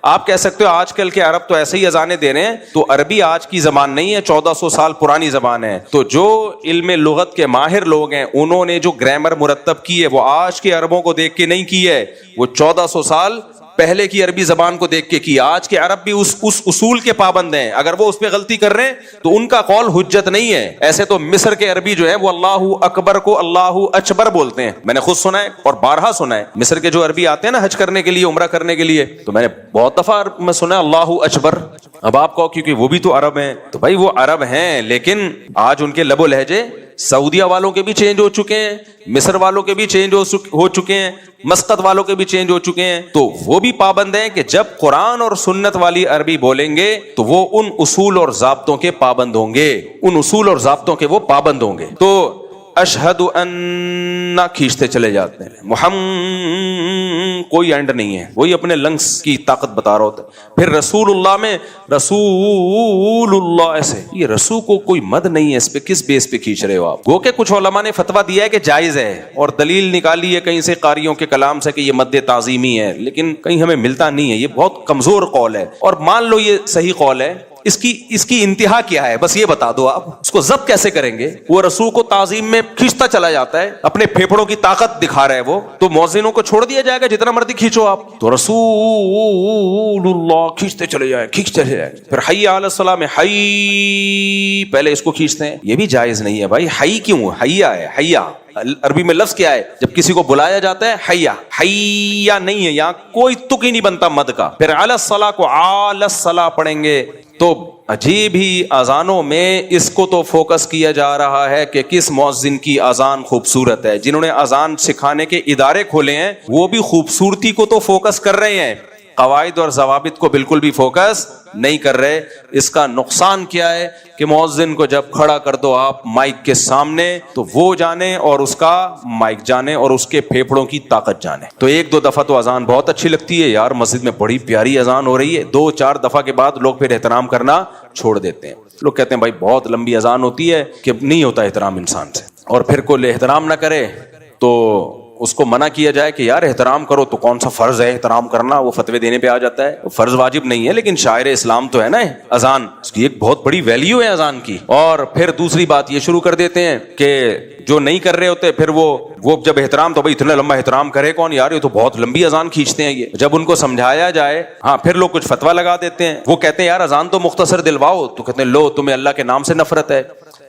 آپ کہہ سکتے ہو آج کل کے عرب تو ایسے ہی اذانیں دے رہے ہیں, تو عربی آج کی زبان نہیں ہے, 1400 سال پرانی زبان ہے. تو جو علم لغت کے ماہر لوگ ہیں انہوں نے جو گرامر مرتب کی ہے وہ آج کے عربوں کو دیکھ کے نہیں کی ہے, وہ 1400 سال پہلے کی عربی زبان کو دیکھ کے کی. آج کے عرب بھی اس اصول کے پابند ہیں, اگر وہ اس پہ غلطی کر رہے ہیں تو ان کا قول حجت نہیں ہے. ایسے تو مصر کے عربی جو ہے وہ اللہ اکبر کو اللہ اکبر بولتے ہیں, میں نے خود سنا ہے اور بارہا سنا ہے. مصر کے جو عربی آتے ہیں نا حج کرنے کے لیے, عمرہ کرنے کے لیے, تو میں نے بہت دفعہ میں سنا ہے اللہ اکبر. اب آپ کہو کیونکہ وہ بھی تو عرب ہیں, تو بھائی وہ عرب ہیں, لیکن آج ان کے لب و لہجے سعودیہ والوں کے بھی چینج ہو چکے ہیں, مصر والوں کے بھی چینج ہو چکے ہیں, مسقط والوں کے بھی چینج ہو چکے ہیں. تو وہ بھی پابند ہیں کہ جب قرآن اور سنت والی عربی بولیں گے تو وہ ان اصول اور ضابطوں کے پابند ہوں گے, ان اصول اور ضابطوں کے وہ پابند ہوں گے. تو اشہد ان کھینچتے چلے جاتے ہیں, محمد کوئی اینڈ نہیں ہے, وہی اپنے لنگس کی طاقت بتا رہا ہوتا ہے. پھر رسول اللہ میں رسول اللہ, ایسے یہ رسول کو کوئی مد نہیں ہے, اس پہ کس بیس پہ کھینچ رہے ہو آپ؟ گو کہ کچھ علماء نے فتویٰ دیا ہے کہ جائز ہے, اور دلیل نکالی ہے کہیں سے قاریوں کے کلام سے کہ یہ مد تعظیمی ہے, لیکن کہیں ہمیں ملتا نہیں ہے. یہ بہت کمزور قول ہے, اور مان لو یہ صحیح قول ہے, اس کی انتہا کیا ہے بس یہ بتا دو آپ, اس کو ضبط کیسے کریں گے؟ وہ رسول کو تعظیم میں کھینچتا چلا جاتا ہے, اپنے پھیپھڑوں کی طاقت دکھا رہا ہے وہ, تو مؤذنوں کو چھوڑ دیا جائے گا جتنا مرضی کھینچو آپ. تو رسول اللہ کھینچتے چلے جائیں, پھر حی علی الصلاۃ میں حی پہلے اس کو کھینچتے ہیں. یہ بھی جائز نہیں ہے بھائی. حی کیوں؟ حیا ہے, حیا عربی میں لفظ کیا ہے؟ جب کسی کو بلایا جاتا ہے حیا, حیا نہیں ہے, یہاں کوئی تک ہی نہیں بنتا مد کا. پھر علی الصلاۃ کو علی الصلاۃ پڑھیں گے تو عجیب ہی اذانوں میں اس کو تو فوکس کیا جا رہا ہے کہ کس مؤذن کی اذان خوبصورت ہے. جنہوں نے اذان سکھانے کے ادارے کھولے ہیں وہ بھی خوبصورتی کو تو فوکس کر رہے ہیں, قواعد اور ضوابط کو بالکل بھی فوکس نہیں کر رہے. اس کا نقصان کیا ہے کہ مؤذن کو جب کھڑا کر دو آپ مائک کے سامنے تو وہ جانے اور اس کا مائک جانے اور اس کے پھیپھڑوں کی طاقت جانے. تو ایک دو دفعہ تو اذان بہت اچھی لگتی ہے, یار مسجد میں بڑی پیاری اذان ہو رہی ہے, 2-4 دفعہ کے بعد لوگ پھر احترام کرنا چھوڑ دیتے ہیں. لوگ کہتے ہیں بھائی بہت لمبی اذان ہوتی ہے کہ نہیں ہوتا احترام انسان سے, اور پھر کوئی احترام نہ کرے تو اس کو منع کیا جائے کہ یار احترام کرو. تو کون سا فرض ہے احترام کرنا, وہ فتوے دینے پہ آ جاتا ہے. فرض واجب نہیں ہے لیکن شاعر اسلام تو ہے نا اذان, اس کی ایک بہت بڑی ویلیو ہے اذان کی. اور پھر دوسری بات یہ شروع کر دیتے ہیں کہ جو نہیں کر رہے ہوتے پھر وہ جب احترام, تو بھائی اتنا لمبا احترام کرے کون یار, یہ تو بہت لمبی اذان کھینچتے ہیں یہ. جب ان کو سمجھایا جائے ہاں پھر لوگ کچھ فتویٰ لگا دیتے ہیں. وہ کہتے ہیں یار اذان تو مختصر دلواؤ, تو کہتے ہیں لو تمہیں اللہ کے نام سے نفرت ہے.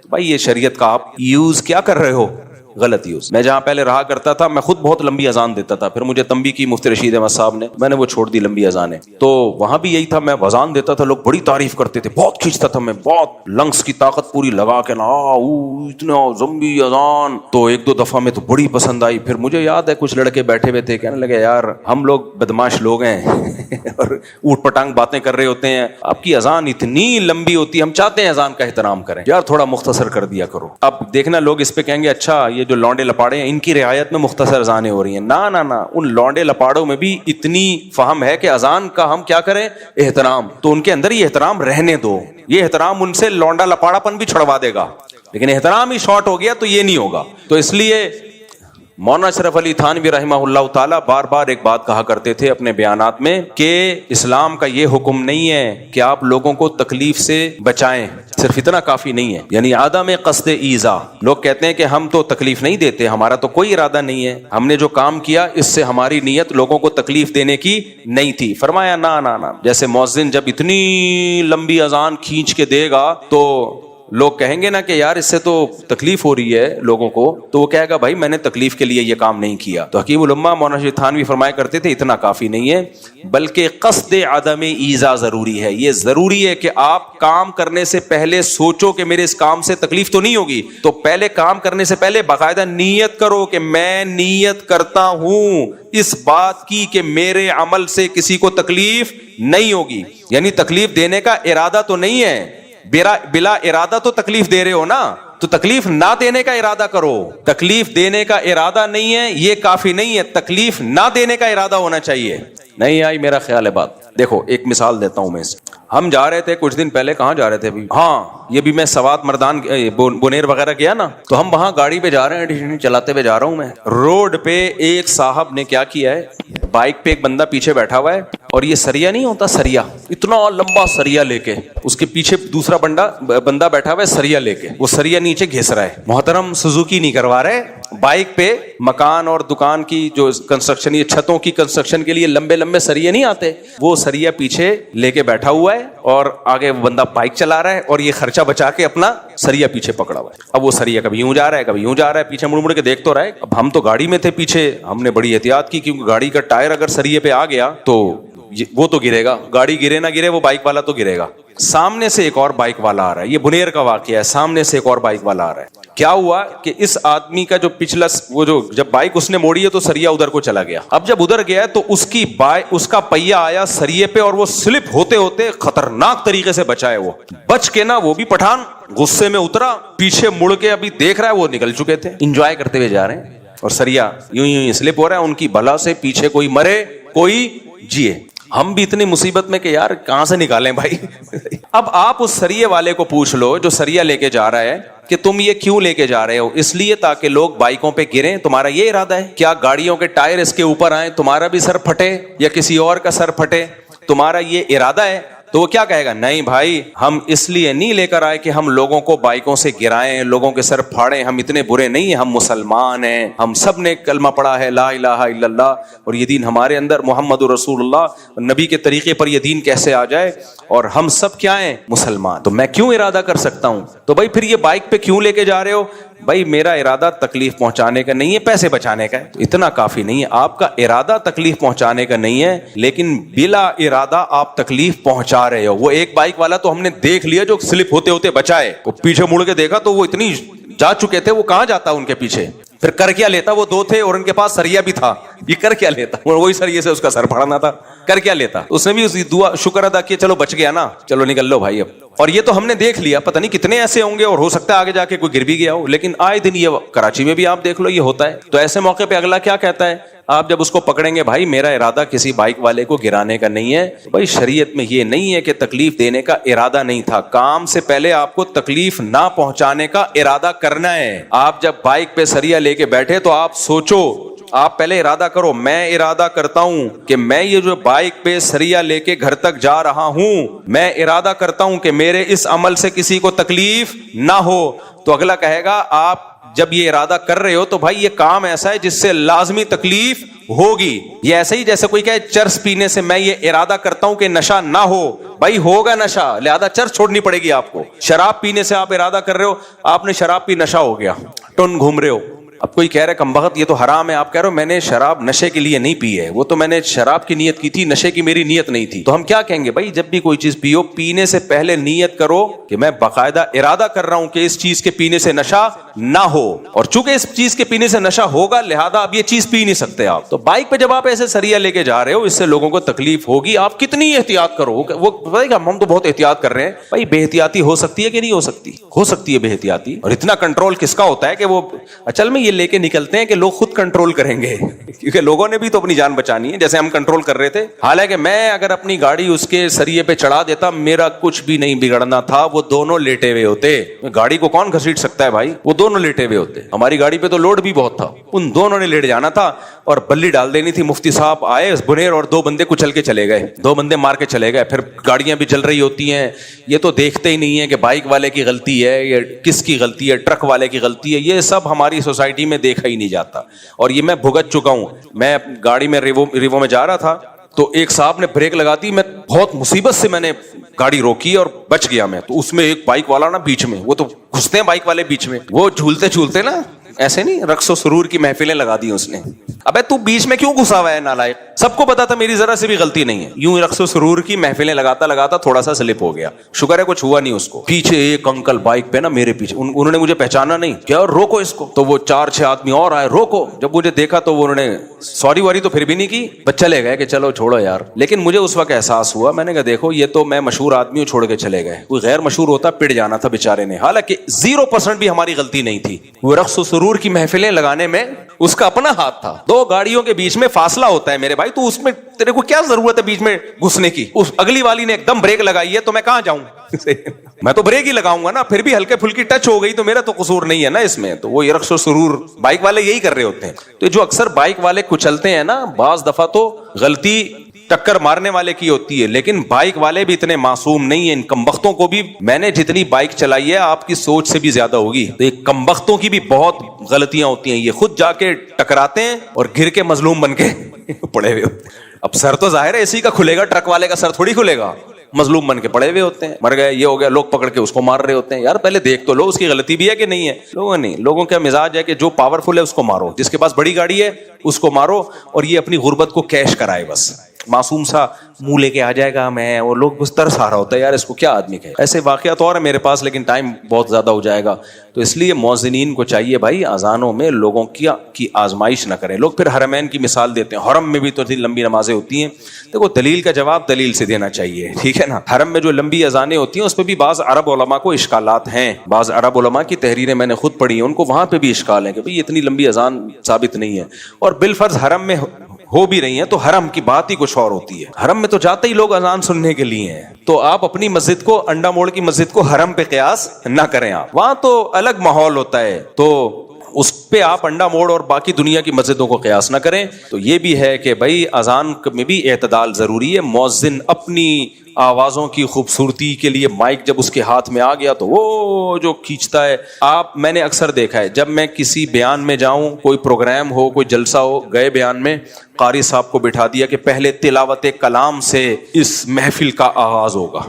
بھائی یہ شریعت کا آپ یوز کیا کر رہے ہو, غلط یوز. میں جہاں پہلے رہا کرتا تھا میں خود بہت لمبی اذان دیتا تھا, پھر مجھے تنبیہ کی مفتی رشید احمد صاحب نے, میں نے وہ چھوڑ دی لمبی اذانیں. تو وہاں بھی یہی تھا, میں اذان دیتا تھا لوگ بڑی تعریف کرتے تھے, بہت کھینچتا تھا میں, بہت لنگس کی طاقت پوری لگا کے نا اتنا لمبی اذان. تو ایک دو دفعہ میں تو بڑی پسند آئی. پھر مجھے یاد ہے کچھ لڑکے بیٹھے ہوئے تھے, کہنے لگے یار ہم لوگ بدماش لوگ ہیں اور اوٹ پٹانگ باتیں کر رہے ہوتے ہیں, آپ کی اذان اتنی لمبی ہوتی ہے, ہم چاہتے ہیں اذان کا احترام کریں, یار تھوڑا مختصر کر دیا کرو. اب دیکھنا لوگ اس پہ کہیں گے اچھا یہ جو لونڈے لپاڑے ان کی رعایت میں مختصر اذانیں ہو رہی ہیں. نہ نہ نہ, ان لونڈے لپاڑوں میں بھی اتنی فہم ہے کہ اذان کا ہم کیا کریں احترام, تو ان کے اندر یہ احترام رہنے دو. یہ احترام ان سے لونڈا لپاڑا پن بھی چھڑوا دے گا, لیکن احترام ہی شارٹ ہو گیا تو یہ نہیں ہوگا. تو اس لیے مولانا اشرف علی تھانوی رحمہ اللہ تعالیٰ بار بار ایک بات کہا کرتے تھے اپنے بیانات میں کہ اسلام کا یہ حکم نہیں ہے کہ آپ لوگوں کو تکلیف سے بچائیں, صرف اتنا کافی نہیں ہے. یعنی عدم قصد ایذا, لوگ کہتے ہیں کہ ہم تو تکلیف نہیں دیتے, ہمارا تو کوئی ارادہ نہیں ہے, ہم نے جو کام کیا اس سے ہماری نیت لوگوں کو تکلیف دینے کی نہیں تھی. فرمایا نہ نہ نہ, جیسے مؤذن جب اتنی لمبی اذان کھینچ کے دے گا تو لوگ کہیں گے نا کہ یار اس سے تو تکلیف ہو رہی ہے لوگوں کو, تو وہ کہے گا بھائی میں نے تکلیف کے لیے یہ کام نہیں کیا. تو حکیم الامہ مولانا شیخ تھانوی فرمایا کرتے تھے اتنا کافی نہیں ہے, بلکہ قصد عدم ایذا ضروری ہے. یہ ضروری ہے کہ آپ کام کرنے سے پہلے سوچو کہ میرے اس کام سے تکلیف تو نہیں ہوگی, تو پہلے کام کرنے سے پہلے باقاعدہ نیت کرو کہ میں نیت کرتا ہوں اس بات کی کہ میرے عمل سے کسی کو تکلیف نہیں ہوگی. یعنی تکلیف دینے کا ارادہ تو نہیں ہے, بلا ارادہ تو تکلیف دے رہے ہو نا, تو تکلیف نہ دینے کا ارادہ کرو. تکلیف دینے کا ارادہ نہیں ہے یہ کافی نہیں ہے, تکلیف نہ دینے کا ارادہ ہونا چاہیے. نہیں آئی میرا خیال ہے بات. دیکھو ایک مثال دیتا ہوں میں, ہم جا رہے تھے کچھ دن پہلے, کہاں جا رہے تھے ابھی, ہاں یہ بھی میں سوات مردان بنیر وغیرہ گیا نا, تو ہم وہاں گاڑی پہ جا رہے ہیں, چلاتے ہوئے جا رہا ہوں میں, روڈ پہ ایک صاحب نے کیا کیا ہے, بائک پہ ایک بندہ پیچھے بیٹھا ہوا ہے, اور یہ سریا نہیں ہوتا, سریا اتنا لمبا سریا لے کے, اس کے پیچھے دوسرا بندہ بیٹھا ہوا ہے سریا لے کے, وہ سریا نیچے گھس رہا ہے. محترم سوزوکی نہیں کروا رہے, بائک پہ مکان اور دکان کی جو کنسٹرکشن, یہ چھتوں کی کنسٹرکشن کے لیے لمبے لمبے سریا نہیں آتے, وہ سریا پیچھے لے کے بیٹھا ہوا ہے اور آگے بندہ بائک چلا رہا ہے, اور یہ خرچہ بچا کے اپنا سریا پیچھے پکڑا ہوا ہے. اب وہ سریا کبھی یوں جا رہا ہے کبھی یوں جا رہا ہے, پیچھے مڑ مڑ کے دیکھ تو رہا ہے. اب ہم تو گاڑی میں تھے پیچھے, ہم نے بڑی احتیاط کی کیونکہ گاڑی کا ٹائر اگر سریے پہ آ گیا تو وہ تو گرے گا, گاڑی گرے نہ گرے وہ بائک والا تو گرے گا. سامنے سے ایک اور بائک والا آ رہا ہے, یہ بنیر کا واقعہ ہے, سامنے سے ایک اور بائک والا آ رہا ہے. کیا ہوا کہ اس آدمی کا جو پچھلا وہ جو جب بائک اس نے موڑی ہے تو سریا ادھر کو چلا گیا. اب جب ادھر گیا تو اس کا پہیا آیا سریے پہ, اور وہ سلپ ہوتے ہوتے خطرناک طریقے سے بچا ہے. وہ بچ کے نا, وہ بھی پٹھان غصے میں اترا, پیچھے مڑ کے ابھی دیکھ رہا ہے وہ نکل چکے تھے, انجوائے کرتے ہوئے جا رہے ہیں, اور سریا یوں یوں سلپ ہو رہا ہے. ان کی بلا سے پیچھے کوئی مرے کوئی جیے. ہم بھی اتنی مصیبت میں کہ یار کہاں سے نکالیں بھائی. اب آپ اس سریے والے کو پوچھ لو جو سریا لے کے جا رہا ہے کہ تم یہ کیوں لے کے جا رہے ہو, اس لیے تاکہ لوگ بائکوں پہ گریں, تمہارا یہ ارادہ ہے کیا گاڑیوں کے ٹائر اس کے اوپر آئیں, تمہارا بھی سر پھٹے یا کسی اور کا سر پھٹے, تمہارا یہ ارادہ ہے؟ تو وہ کیا کہے گا, نہیں بھائی ہم اس لیے نہیں لے کر آئے کہ ہم لوگوں کو بائکوں سے گرائیں, لوگوں کے سر پھاڑیں, ہم اتنے برے نہیں ہیں, ہم مسلمان ہیں, ہم سب نے کلمہ پڑھا ہے لا الہ الا اللہ, اور یہ دین ہمارے اندر محمد رسول اللہ نبی کے طریقے پر یہ دین کیسے آ جائے, اور ہم سب کیا ہیں مسلمان, تو میں کیوں ارادہ کر سکتا ہوں. تو بھائی پھر یہ بائک پہ کیوں لے کے جا رہے ہو, بھائی میرا ارادہ تکلیف پہنچانے کا نہیں ہے، پیسے بچانے کا ہے. اتنا کافی نہیں ہے. آپ کا ارادہ تکلیف پہنچانے کا نہیں ہے، لیکن بلا ارادہ آپ تکلیف پہنچا رہے ہو. وہ ایک بائک والا تو ہم نے دیکھ لیا جو سلپ ہوتے ہوتے بچائے، وہ پیچھے مڑ کے دیکھا تو وہ اتنی جا چکے تھے، وہ کہاں جاتا ان کے پیچھے. پھر کر کیا لیتا؟ وہ دو تھے اور ان کے پاس سریا بھی تھا. یہ کر کیا لیتا؟ وہی سریے سے اس کا سر پھاڑنا تھا. کر کیا لیتا؟ اس نے بھی اس دعا شکر ادا کیا، چلو بچ گیا نا، چلو نکل لو بھائی اب. اور یہ تو ہم نے دیکھ لیا، پتہ نہیں کتنے ایسے ہوں گے، اور ہو سکتا ہے آگے جا کے کوئی گر بھی گیا ہو. لیکن آئے دن یہ کراچی میں بھی آپ دیکھ لو یہ ہوتا ہے. تو ایسے موقع پہ اگلا کیا کہتا ہے؟ آپ جب اس کو پکڑیں گے، بھائی میرا ارادہ کسی بائک والے کو گرانے کا نہیں ہے. بھائی شریعت میں یہ نہیں ہے کہ تکلیف دینے کا ارادہ نہیں تھا. کام سے پہلے آپ کو تکلیف نہ پہنچانے کا ارادہ کرنا ہے. آپ جب بائک پہ سریا لے کے بیٹھے تو آپ سوچو، آپ پہلے ارادہ کرو. میں ارادہ کرتا ہوں کہ میں یہ جو بائک پہ سریا لے کے گھر تک جا رہا ہوں، میں ارادہ کرتا ہوں کہ میرے اس عمل سے کسی کو تکلیف نہ ہو. تو اگلا کہے گا آپ جب یہ ارادہ کر رہے ہو تو بھائی یہ کام ایسا ہے جس سے لازمی تکلیف ہوگی. یہ ایسے ہی جیسے کوئی کہے چرس پینے سے میں یہ ارادہ کرتا ہوں کہ نشہ نہ ہو. بھائی ہوگا نشہ، لہذا چرس چھوڑنی پڑے گی آپ کو. شراب پینے سے آپ ارادہ کر رہے ہو، آپ نے شراب پی، نشہ ہو گیا، ٹن گھوم رہے ہو. اب کوئی کہہ رہے کمبخت یہ تو حرام ہے، آپ کہہ رہے ہو میں نے شراب نشے کے لیے نہیں پی ہے، وہ تو میں نے شراب کی نیت کی تھی، نشے کی میری نیت نہیں تھی. تو ہم کیا کہیں گے؟ بھائی جب بھی کوئی چیز پیو، پینے سے پہلے نیت کرو کہ میں باقاعدہ ارادہ کر رہا ہوں کہ اس چیز کے پینے سے نشہ نہ ہو. اور چونکہ اس چیز کے پینے سے نشہ ہوگا لہذا اب یہ چیز پی نہیں سکتے آپ. تو بائک پہ جب آپ ایسے سریا لے کے جا رہے ہو، اس سے لوگوں کو تکلیف ہوگی. آپ کتنی احتیاط کرو. وہ ہم تو بہت احتیاط کر رہے ہیں. بھائی بے احتیاطی ہو سکتی ہے کہ نہیں ہو سکتی؟ ہو سکتی ہے بے احتیاطی. اور اتنا کنٹرول کس کا ہوتا ہے کہ وہ اصل میں یہ لے کے نکلتے ہیں کہ لوگ خود کنٹرول کریں گے، کیونکہ لوگوں نے بھی تو اپنی جان بچانی ہے. جیسے ہم کنٹرول کر رہے تھے، حالانکہ میں اگر اپنی گاڑی اس کے سریے پہ چڑھا دیتا میرا کچھ بھی نہیں بگڑنا تھا. وہ دونوں لیٹے ہوئے ہوتے. گاڑی کو کون گھسیٹ سکتا ہے بھائی؟ وہ دونوں لیٹے ہوئے ہوتے. ہماری گاڑی پہ تو لوڈ بھی بہت تھا، ان دونوں نے لیٹ جانا تھا اور بلی ڈال دینی تھی. مفتی صاحب آئے بنیر اور دو بندے کچل کے چلے گئے، دو بندے مار کے چلے گئے. پھر گاڑیاں بھی چل رہی ہوتی ہیں، یہ تو دیکھتے ہی نہیں ہے کہ بائک والے کی غلطی ہے یا کس کی غلطی ہے، ٹرک والے کی غلطی ہے. یہ سب ہماری سوسائٹی میں دیکھا ہی نہیں جاتا. اور یہ میں بھگت چکا ہوں. میں گاڑی میں ریوو میں جا رہا تھا تو ایک صاحب نے بریک لگا دی، میں بہت مصیبت سے میں نے گاڑی روکی اور بچ گیا میں. تو اس میں ایک بائک والا نا بیچ میں، وہ تو گھستے ہیں بائک والے بیچ میں، وہ جھولتے جھولتے نا ایسے نہیں رقص و سرور کی محفلیں لگا دی اس نے. ابے تو بیچ میں کیوں گھسا ہوا ہے نالائق؟ سب کو پتا تھا میری ذرا سے بھی غلطی نہیں ہے. یوں رقص و سرور کی محفلیں لگاتا لگاتا تھوڑا سا سلپ ہو گیا، شکر ہے کچھ ہوا نہیں اس کو. پیچھے ایک انکل بائک پہ نا میرے پیچھے، انہوں نے مجھے پہچانا نہیں، کیا روکو اس کو. تو وہ 4-6 آدمی اور آئے، روکو. جب مجھے دیکھا تو انہوں نے سوری واری تو پھر بھی نہیں کی، بس چلے گئے کہ چلو چھوڑو یار. لیکن مجھے اس وقت احساس ہوا، میں نے کہا دیکھو یہ تو میں مشہور آدمی ہوں، چھوڑ کے چلے گئے. کوئی غیر مشہور ہوتا پٹ جانا تھا بیچارے نے. حالانکہ 0% بھی ہماری غلطی نہیں تھی. وہ رقص و سرور کی محفلیں لگانے میں اس کا اپنا ہاتھ تھا. دو گاڑیوں کے بیچ میں فاصلہ ہوتا ہے میرے بھائی، تو اس میں تیرے کو کیا ضرورت ہے بیچ میں گھسنے کی؟ اس اگلی والی نے ایک دم بریک لگائی ہے تو میں کہاں جاؤں؟ میں تو بریک ہی لگاؤں گا نا. پھر بھی ہلکے پھلکی ٹچ ہو گئی تو میرا تو قصور نہیں ہے نا اس میں. تو وہ رقص و سرور بائک والے یہی کر رہے ہوتے ہیں. تو جو اکثر بائک والے کچلتے ہیں نا، بعض دفعہ تو غلطی ٹکر مارنے والے کی ہوتی ہے، لیکن بائک والے بھی اتنے معصوم نہیں ہیں. ان کمبختوں کو بھی، میں نے جتنی بائک چلائی ہے آپ کی سوچ سے بھی زیادہ ہوگی. تو یہ کمبختوں کی بھی بہت غلطیاں ہوتی ہیں. یہ خود جا کے ٹکراتے ہیں اور گر کے مظلوم بن کے پڑے ہوئے ہوتے ہیں. اب سر تو ظاہر ہے اسی کا کھلے گا، ٹرک والے کا سر تھوڑی کھلے گا. مظلوم بن کے پڑے ہوئے ہوتے ہیں، مر گئے، یہ ہو گیا، لوگ پکڑ کے اس کو مار رہے ہوتے ہیں. یار پہلے دیکھ تو لو اس کی غلطی بھی ہے کہ نہیں ہے. لوگوں کا مزاج ہے کہ جو پاورفل ہے اس کو مارو، جس کے پاس بڑی گاڑی ہے اس کو مارو، اور یہ اپنی غربت کو کیش کرائے. بس معصوم سا منہ لے کے آ جائے گا میں، اور لوگ بس ترس آ رہا ہوتا ہے یار اس کو کیا آدمی کہے. ایسے واقعات اور ہیں میرے پاس، لیکن ٹائم بہت زیادہ ہو جائے گا. تو اس لیے مؤذنین کو چاہیے بھائی اذانوں میں لوگوں کی آزمائش نہ کریں. لوگ پھر حرمین کی مثال دیتے ہیں، حرم میں بھی تو اتنی لمبی نمازیں ہوتی ہیں. دیکھو دلیل کا جواب دلیل سے دینا چاہیے، ٹھیک ہے نا. حرم میں جو لمبی اذانیں ہوتی ہیں اس پہ بھی بعض عرب علماء کو اشکالات ہیں. بعض عرب علماء کی تحریریں میں نے خود پڑھی ہیں، ان کو وہاں پہ بھی اشکال ہے کہ بھئی اتنی لمبی اذان ثابت نہیں ہے. اور بالفرض حرم میں ہو بھی رہی ہیں تو حرم کی بات ہی کچھ اور ہوتی ہے. حرم میں تو جاتے ہی لوگ اذان سننے کے لیے ہیں. تو آپ اپنی مسجد کو، انڈا موڑ کی مسجد کو حرم پہ قیاس نہ کریں. آپ وہاں تو الگ ماحول ہوتا ہے، تو اس پہ آپ انڈا موڑ اور باقی دنیا کی مسجدوں کو قیاس نہ کریں. تو یہ بھی ہے کہ بھائی اذان میں بھی اعتدال ضروری ہے. مؤذن اپنی آوازوں کی خوبصورتی کے لیے مائک جب اس کے ہاتھ میں آ گیا تو وہ جو کھینچتا ہے. میں نے اکثر دیکھا ہے جب میں کسی بیان میں جاؤں، کوئی پروگرام ہو، کوئی جلسہ ہو، گئے بیان میں قاری صاحب کو بٹھا دیا کہ پہلے تلاوت کلام سے اس محفل کا آغاز ہوگا.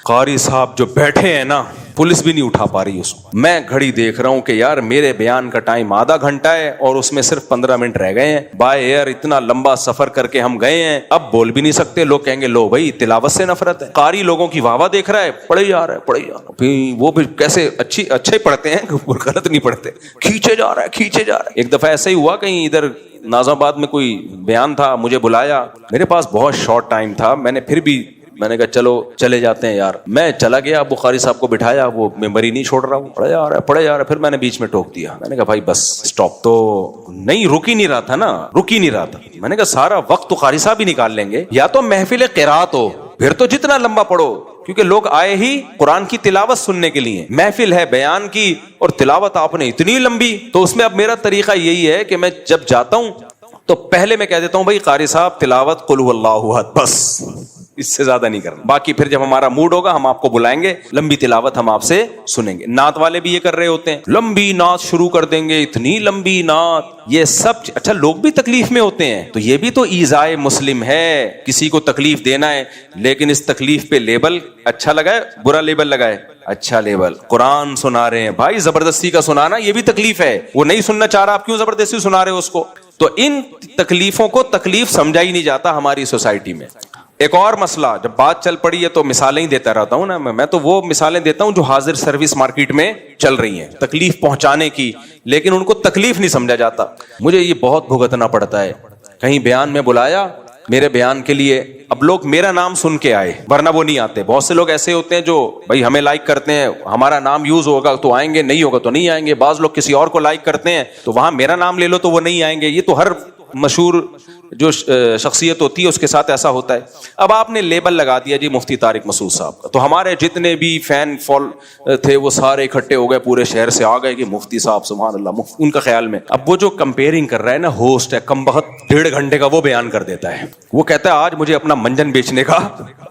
قاری صاحب جو بیٹھے ہیں نا, پولیس بھی نہیں اٹھا پا رہی اس کو. میں گھڑی دیکھ رہا ہوں کہ یار میرے بیان کا ٹائم آدھا گھنٹہ ہے اور اس میں صرف 15 منٹ رہ گئے ہیں. بائی ایئر اتنا لمبا سفر کر کے ہم گئے ہیں, اب بول بھی نہیں سکتے. لوگ کہیں گے لو بھائی تلاوت سے نفرت ہے. قاری لوگوں کی واہ واہ دیکھ رہا ہے, پڑھے جا رہا ہے پڑھے جا رہا ہے. وہ بھی کیسے اچھے پڑھتے ہیں, غلط نہیں پڑھتے, کھینچے جا رہا ہے کھینچے جا رہا ہے. ایک دفعہ ایسا ہی ہوا, کہیں ادھر نازم آباد میں کوئی بیان تھا, مجھے بلایا, میرے پاس بہت شارٹ ٹائم تھا, میں نے کہا چلو چلے جاتے ہیں یار. میں چلا گیا, بخاری صاحب کو بٹھایا, وہ ممبر ہی نہیں چھوڑ رہا, پڑھا جا رہا ہے. پھر میں نے بیچ میں ٹوک دیا, میں نے کہا بھائی بس اسٹاپ. تو نہیں رک ہی نہیں رہا تھا. میں نے کہا سارا وقت تو قاری صاحب ہی نکال لیں گے, یا تو محفل قرات ہو پھر تو جتنا لمبا پڑھو, کیونکہ لوگ آئے ہی قرآن کی تلاوت سننے کے لیے. محفل ہے بیان کی اور تلاوت آپ نے اتنی لمبی. تو اس میں اب میرا طریقہ یہی ہے کہ میں جب جاتا ہوں تو پہلے میں کہہ دیتا ہوں بھائی قاری صاحب تلاوت قل هو اللہ احد, بس اس سے زیادہ نہیں کرنا. باقی پھر جب ہمارا موڈ ہوگا ہم آپ کو بلائیں گے, لمبی تلاوت ہم آپ سے سنیں گے. نعت والے بھی یہ کر رہے ہوتے ہیں, لمبی نعت شروع کر دیں گے, اتنی لمبی نعت. یہ سب اچھا, لوگ بھی تکلیف میں ہوتے ہیں, تو یہ بھی تو ایذائے مسلم ہے, کسی کو تکلیف دینا ہے. لیکن اس تکلیف پہ لیبل اچھا لگائے, برا لیبل لگائے, اچھا لیبل. قرآن سنا رہے ہیں بھائی, زبردستی کا سنانا یہ بھی تکلیف ہے. وہ نہیں سننا چاہ رہا, آپ کیوں زبردستی سنا رہے ہو اس کو؟ تو ان تکلیفوں کو تکلیف سمجھا ہی نہیں جاتا ہماری سوسائٹی میں. ایک اور مسئلہ, جب بات چل پڑی ہے تو مثالیں ہی دیتا رہتا ہوں نا میں تو وہ مثالیں دیتا ہوں جو حاضر سروس مارکیٹ میں چل رہی ہیں تکلیف پہنچانے کی, لیکن ان کو تکلیف نہیں سمجھا جاتا. مجھے یہ بہت بھگتنا پڑتا ہے. کہیں بیان میں بلایا, میرے بیان کے لیے, اب لوگ میرا نام سن کے آئے ورنہ وہ نہیں آتے. بہت سے لوگ ایسے ہوتے ہیں جو بھائی ہمیں لائک کرتے ہیں, ہمارا نام یوز ہوگا تو آئیں گے, نہیں ہوگا تو نہیں آئیں گے. بعض لوگ کسی اور کو لائک کرتے ہیں تو وہاں میرا نام لے لو تو وہ نہیں آئیں گے. یہ تو ہر مشہور جو شخصیت ہوتی ہے اس کے ساتھ ایسا ہوتا ہے. اب آپ نے لیبل لگا دیا جی مفتی طارق مسعود صاحب کا, تو ہمارے جتنے بھی فین تھے وہ سارے اکٹھے ہو گئے, پورے شہر سے آ گئے کہ مفتی صاحب سبحان اللہ. ان کا خیال میں اب وہ جو کمپیئرنگ کر رہا ہے نا, ہوسٹ ہے کم بخت 1.5 گھنٹے کا وہ بیان کر دیتا ہے. وہ کہتا ہے آج مجھے اپنا منجن بیچنے کا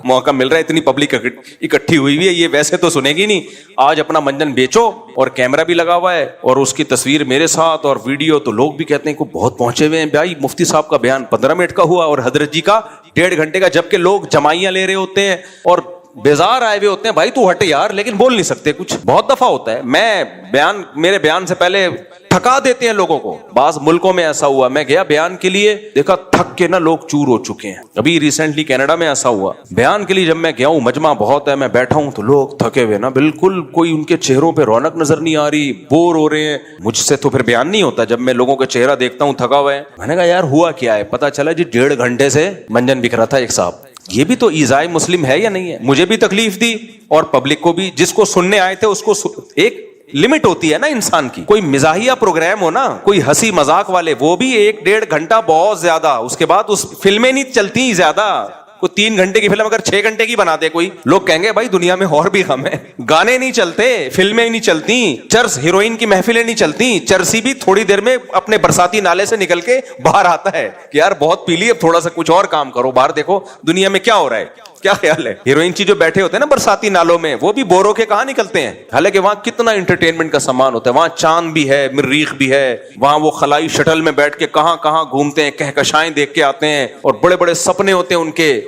موقع مل رہا ہے, اتنی پبلک اکٹھی ہوئی ہے, یہ ویسے تو سنے گی نہیں, آج اپنا منجن بیچو. اور کیمرہ بھی لگا ہوا ہے اور اس کی تصویر میرے ساتھ اور ویڈیو, تو لوگ بھی کہتے ہیں کہ بہت پہنچے ہوئے ہیں بھائی. مفتی صاحب کا بیان 15 منٹ کا ہوا اور حضرت جی کا 1.5 گھنٹے کا, جبکہ لوگ جمائیاں لے رہے ہوتے ہیں اور بیزار آئے ہوئے ہوتے ہیں. بھائی تو ہٹ یار, لیکن بول نہیں سکتے کچھ. بہت دفعہ ہوتا ہے میرے بیان سے پہلے تھکا دیتے ہیں لوگوں کو. بعض ملکوں میں ایسا ہوا, میں گیا بیان کے لیے, دیکھا تھک کے نا لوگ چور ہو چکے ہیں. ابھی ریسنٹلی کینیڈا میں ایسا ہوا, بیان کے لیے جب میں گیا ہوں, مجمع بہت ہے, میں بیٹھا ہوں تو لوگ تھکے ہوئے نا بالکل, کوئی ان کے چہروں پہ رونق نظر نہیں آ رہی, بور ہو رہے ہیں. مجھ سے تو پھر بیان نہیں ہوتا جب میں لوگوں کا چہرہ دیکھتا ہوں تھکا ہوا ہے. میں نے کہا یار ہوا کیا ہے؟ پتا چلا جی 1.5 گھنٹے سے منجن بک رہا تھا ایک صاحب. یہ بھی تو ایذائے مسلم ہے یا نہیں ہے؟ مجھے بھی تکلیف دی اور پبلک کو بھی, جس کو سننے آئے تھے اس کو. ایک لمٹ ہوتی ہے نا انسان کی. کوئی مزاحیہ پروگرام ہو نا, کوئی ہنسی مذاق والے, وہ بھی 1.5 گھنٹہ بہت زیادہ. اس کے بعد اس فلمیں نہیں چلتی زیادہ. کوئی 3 گھنٹے کی فلم اگر 6 گھنٹے کی بنا دے کوئی, لوگ کہیں گے بھائی دنیا میں اور بھی غم ہے. گانے نہیں چلتے, فلمیں نہیں چلتی, چرس ہیروئن کی محفلیں نہیں چلتی. چرسی بھی تھوڑی دیر میں اپنے برساتی نالے سے نکل کے باہر آتا ہے کہ یار بہت پی لی, اب تھوڑا سا کچھ اور کام کرو, باہر دیکھو دنیا میں کیا ہو رہا ہے. کیا خیال ہے؟ ہیروئن چی جو بیٹھے ہوتے ہیں نا برساتی نالوں میں, وہ بھی بور ہو کے کہاں نکلتے ہیں. حالانکہ وہاں کتنا انٹرٹینمنٹ کا سامان ہوتا ہے. وہاں چاند بھی ہے, مریخ بھی ہے, وہاں وہ خلائی شٹل میں بیٹھ کے کہاں کہاں گھومتے ہیں, کہکشائیں دیکھ کے آتے ہیں, اور بڑے بڑے سپنے ہوتے ہیں ان کے.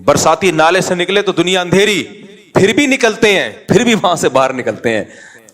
برساتی نالے سے نکلے تو دنیا اندھیری, پھر بھی نکلتے ہیں, پھر بھی وہاں سے باہر نکلتے ہیں.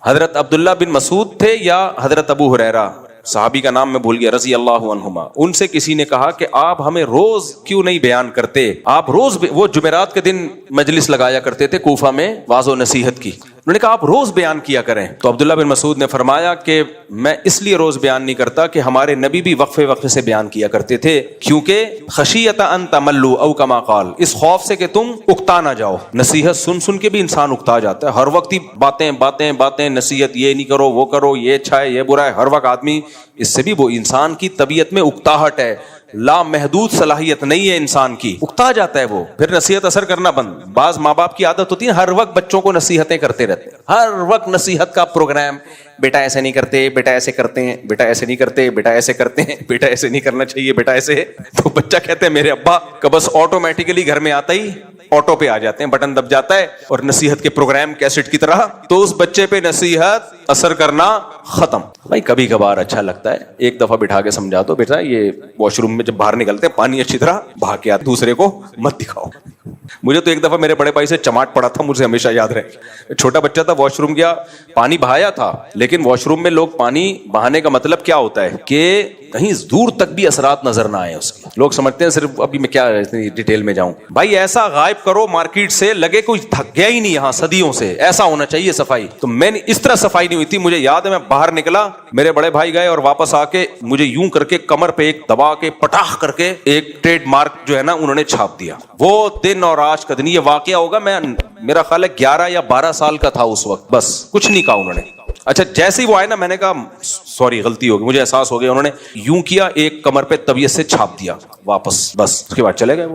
حضرت عبداللہ بن مسعود تھے یا حضرت ابو ہریرہ, صحابی کا نام میں بھول گیا, رضی اللہ عنہما. ان سے کسی نے کہا کہ آپ ہمیں روز کیوں نہیں بیان کرتے؟ آپ روز, وہ جمعرات کے دن مجلس لگایا کرتے تھے کوفہ میں واعظ و نصیحت کی. انہوں نے کہا آپ روز بیان کیا کریں. تو عبداللہ بن مسعود نے فرمایا کہ میں اس لیے روز بیان نہیں کرتا کہ ہمارے نبی بھی وقفے وقفے سے بیان کیا کرتے تھے, کیونکہ خشیۃ ان تملوا او کما قال, اس خوف سے کہ تم اکتا نہ جاؤ. نصیحت سن سن کے بھی انسان اکتا جاتا ہے. ہر وقت ہی باتیں باتیں باتیں, نصیحت, یہ نہیں کرو وہ کرو, یہ اچھا ہے یہ برا ہے, ہر وقت آدمی, اس سے بھی وہ انسان کی طبیعت میں اکتاہٹ ہے, لا محدود صلاحیت نہیں ہے انسان کی, اکتا جاتا ہے وہ, پھر نصیحت اثر کرنا بند. بعض ماں باپ کی عادت ہوتی ہے ہر وقت بچوں کو نصیحتیں کرتے رہتے ہیں, ہر وقت نصیحت کا پروگرام, بیٹا ایسے نہیں کرتے, بیٹا ایسے کرتے ہیں, بیٹا ایسے نہیں کرتے, بیٹا ایسے کرتے ہیں, بیٹا ایسے نہیں کرنا چاہیے, بیٹا ایسے. تو بچہ کہتے ہیں میرے ابا کا بس آٹومیٹیکلی گھر میں آتا ہی آٹو پہ آ جاتے ہیں, بٹن دب جاتا ہے اور نصیحت کے پروگرام کیسٹ کی طرح, تو اس بچے پہ نصیحت اثر کرنا ختم. بھائی کبھی کبھار اچھا لگتا ہے, ایک دفعہ بٹھا کے سمجھا دو, بیٹا یہ واش روم میں جب باہر نکلتے ہیں پانی اچھی طرح بہا کے آتے, دوسرے کو مت دکھاؤ. مجھے تو ایک دفعہ میرے بڑے بھائی سے چماٹ پڑا تھا, مجھے ہمیشہ یاد رہے. چھوٹا بچہ تھا, واش روم گیا, پانی بہایا تھا, لیکن واش روم میں لوگ پانی بہانے کا مطلب کیا ہوتا ہے کہ کہیں دور تک بھی اثرات نظر نہ آئے اس کے. لوگ سمجھتے ہیں صرف, ابھی میں کیا ڈیٹیل میں جاؤں, بھائی ایسا غائب کرو مارکیٹ سے لگے کوئی تھک گیا ہی نہیں یہاں صدیوں سے, ایسا ہونا چاہیے صفائی. تو میں نے اس طرح صفائی نہیں ہوئی تھی, مجھے یاد ہے میں باہر نکلا, میرے بڑے بھائی گئے اور واپس آ کے مجھے یوں کر کے کمر پہ ایک دبا کے پٹاخ کر کے ایک ٹریڈ مارک جو ہے نا انہوں نے چھاپ دیا. وہ دن اور آج کا دن, یہ واقعہ ہوگا میں میرا خیال ہے 11 یا 12 سال کا تھا اس وقت, بس کچھ نہیں کہا انہوں نے. اچھا جیسے ہی وہ آئے نا, میں نے کہا سوری غلطی ہو گئی, مجھے احساس ہو گیا. انہوں نے یوں کیا, ایک کمر پہ طبیعت سے چھاپ دیا واپس, بس اس کے بعد چلے گئے.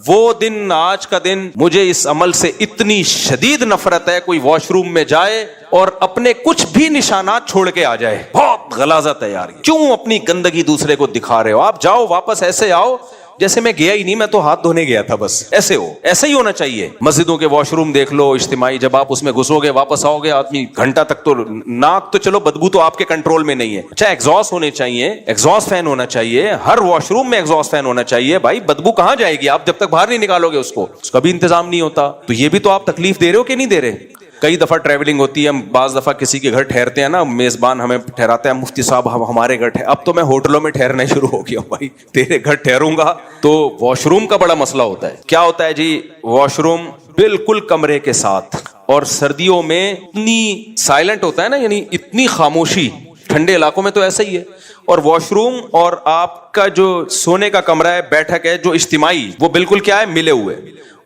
وہ دن آج کا دن, مجھے اس عمل سے اتنی شدید نفرت ہے, کوئی واش روم میں جائے اور اپنے کچھ بھی نشانات چھوڑ کے آ جائے, بہت غلاظت ہے یار. کیوں اپنی گندگی دوسرے کو دکھا رہے ہو؟ آپ جاؤ واپس ایسے آؤ جیسے میں گیا ہی نہیں, میں تو ہاتھ دھونے گیا تھا, بس ایسے ہو. ایسا ہی ہونا چاہیے. مسجدوں کے واش روم دیکھ لو اجتماعی, جب آپ اس میں گھسو گے واپس آؤ گے, آدمی گھنٹہ تک تو ناک تو چلو بدبو تو آپ کے کنٹرول میں نہیں ہے. اچھا ایگزاسٹ ہونے چاہیے, ایگزاسٹ فین ہونا چاہیے, ہر واش روم میں ایگزاسٹ فین ہونا چاہیے. بھائی بدبو کہاں جائے گی آپ جب تک باہر نہیں نکالو گے اس کو, اس کا بھی انتظام نہیں ہوتا. تو یہ بھی تو آپ تکلیف دے رہے ہو کہ نہیں دے رہے. کئی دفعہ ٹریولنگ ہوتی ہے, ہم بعض دفعہ کسی کے گھر ٹھہرتے ہیں نا, میزبان ہمیں ٹھہراتا ہے, مفتی صاحب ہمارے گھر اب تو میں ہوٹلوں میں ٹھہرنا شروع ہو گیا ہوں. بھائی تیرے گھر ٹھہروں گا تو واش روم کا بڑا مسئلہ ہوتا ہے. کیا ہوتا ہے جی, واش روم بالکل کمرے کے ساتھ, اور سردیوں میں اتنی سائلنٹ ہوتا ہے نا, یعنی اتنی خاموشی. ٹھنڈے علاقوں میں تو ایسا ہی ہے. اور واش روم اور آپ کا جو سونے کا کمرہ ہے, بیٹھک ہے جو اجتماعی, وہ بالکل کیا ہے, ملے ہوئے.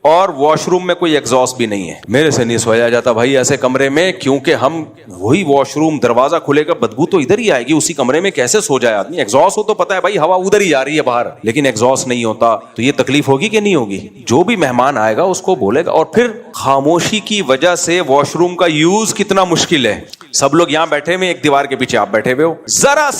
اور واش روم میں کوئی ایگزاسٹ بھی نہیں ہے. میرے سے نہیں سویا جاتا بھائی ایسے کمرے میں, کیونکہ ہم وہی واش روم دروازہ کھلے گا بدبو تو ادھر ہی آئے گی, اسی کمرے میں کیسے سو جائے آدمی. ایگزاسٹ ہو تو پتا ہے بھائی ہوا ادھر ہی آ رہی ہے باہر, لیکن ایگزاسٹ نہیں ہوتا تو یہ تکلیف ہوگی کہ نہیں ہوگی. جو بھی مہمان آئے گا اس کو بولے گا. اور پھر خاموشی کی وجہ سے واش روم کا یوز کتنا مشکل ہے. سب لوگ یہاں بیٹھے ہوئے, ایک دیوار کے پیچھے آپ بیٹھے ہوئے ہو, ذرا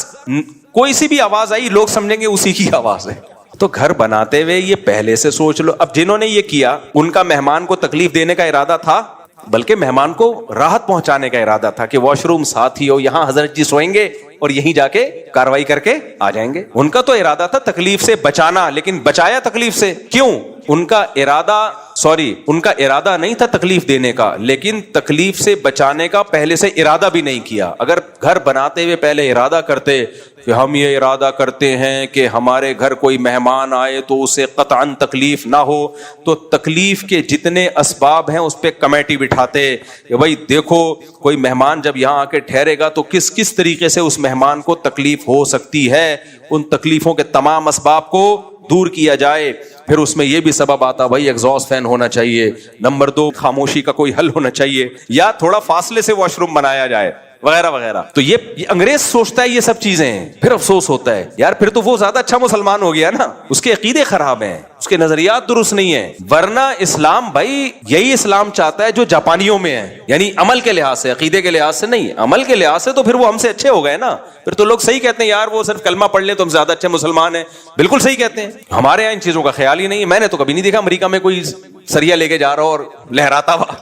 کوئی سی بھی آواز آئی لوگ سمجھیں گے اسی کی آواز ہے. تو گھر بناتے ہوئے یہ پہلے سے سوچ لو. اب جنہوں نے یہ کیا ان کا مہمان کو تکلیف دینے کا ارادہ تھا, بلکہ مہمان کو راحت پہنچانے کا ارادہ تھا کہ واش روم ساتھ ہی ہو, یہاں حضرت جی سوئیں گے اور یہیں جا کے کاروائی کر کے آ جائیں گے. ان کا تو ارادہ تھا تکلیف سے بچانا, لیکن بچایا تکلیف سے. کیوں؟ ان کا ارادہ نہیں تھا تکلیف دینے کا, لیکن تکلیف سے بچانے کا پہلے سے ارادہ بھی نہیں کیا. اگر گھر بناتے ہوئے پہلے ارادہ کرتے کہ ہم یہ ارادہ کرتے ہیں کہ ہمارے گھر کوئی مہمان آئے تو اسے قطعاً تکلیف نہ ہو, تو تکلیف کے جتنے اسباب ہیں اس پہ کمیٹی بٹھاتے کہ بھائی دیکھو کوئی مہمان جب یہاں آ کے ٹھہرے گا تو کس کس طریقے سے اس مہمان کو تکلیف ہو سکتی ہے, ان تکلیفوں کے تمام اسباب کو دور کیا جائے. پھر اس میں یہ بھی سبب آتا بھائی ایگزاسٹ فین ہونا چاہیے, نمبر 2 خاموشی کا کوئی حل ہونا چاہیے, یا تھوڑا فاصلے سے واش روم بنایا جائے, وغیرہ وغیرہ. تو یہ انگریز سوچتا ہے یہ سب چیزیں, پھر افسوس ہوتا ہے یار پھر تو وہ زیادہ اچھا مسلمان ہو گیا نا, اس کے عقیدے خراب ہیں, اس کے نظریات درست نہیں ہیں. ورنہ اسلام بھائی یہی اسلام چاہتا ہے جو جاپانیوں میں ہے, یعنی عمل کے لحاظ سے, عقیدے کے لحاظ سے نہیں, عمل کے لحاظ سے. تو پھر وہ ہم سے اچھے ہو گئے نا. پھر تو لوگ صحیح کہتے ہیں یار وہ صرف کلمہ پڑھ لے تو ہم زیادہ اچھے مسلمان ہیں. بالکل صحیح کہتے ہیں. ہمارے یہاں ان چیزوں کا خیال ہی نہیں ہے. میں نے تو کبھی نہیں دیکھا امریکہ میں کوئی سریا لے کے جا رہا اور لہراتا ہوا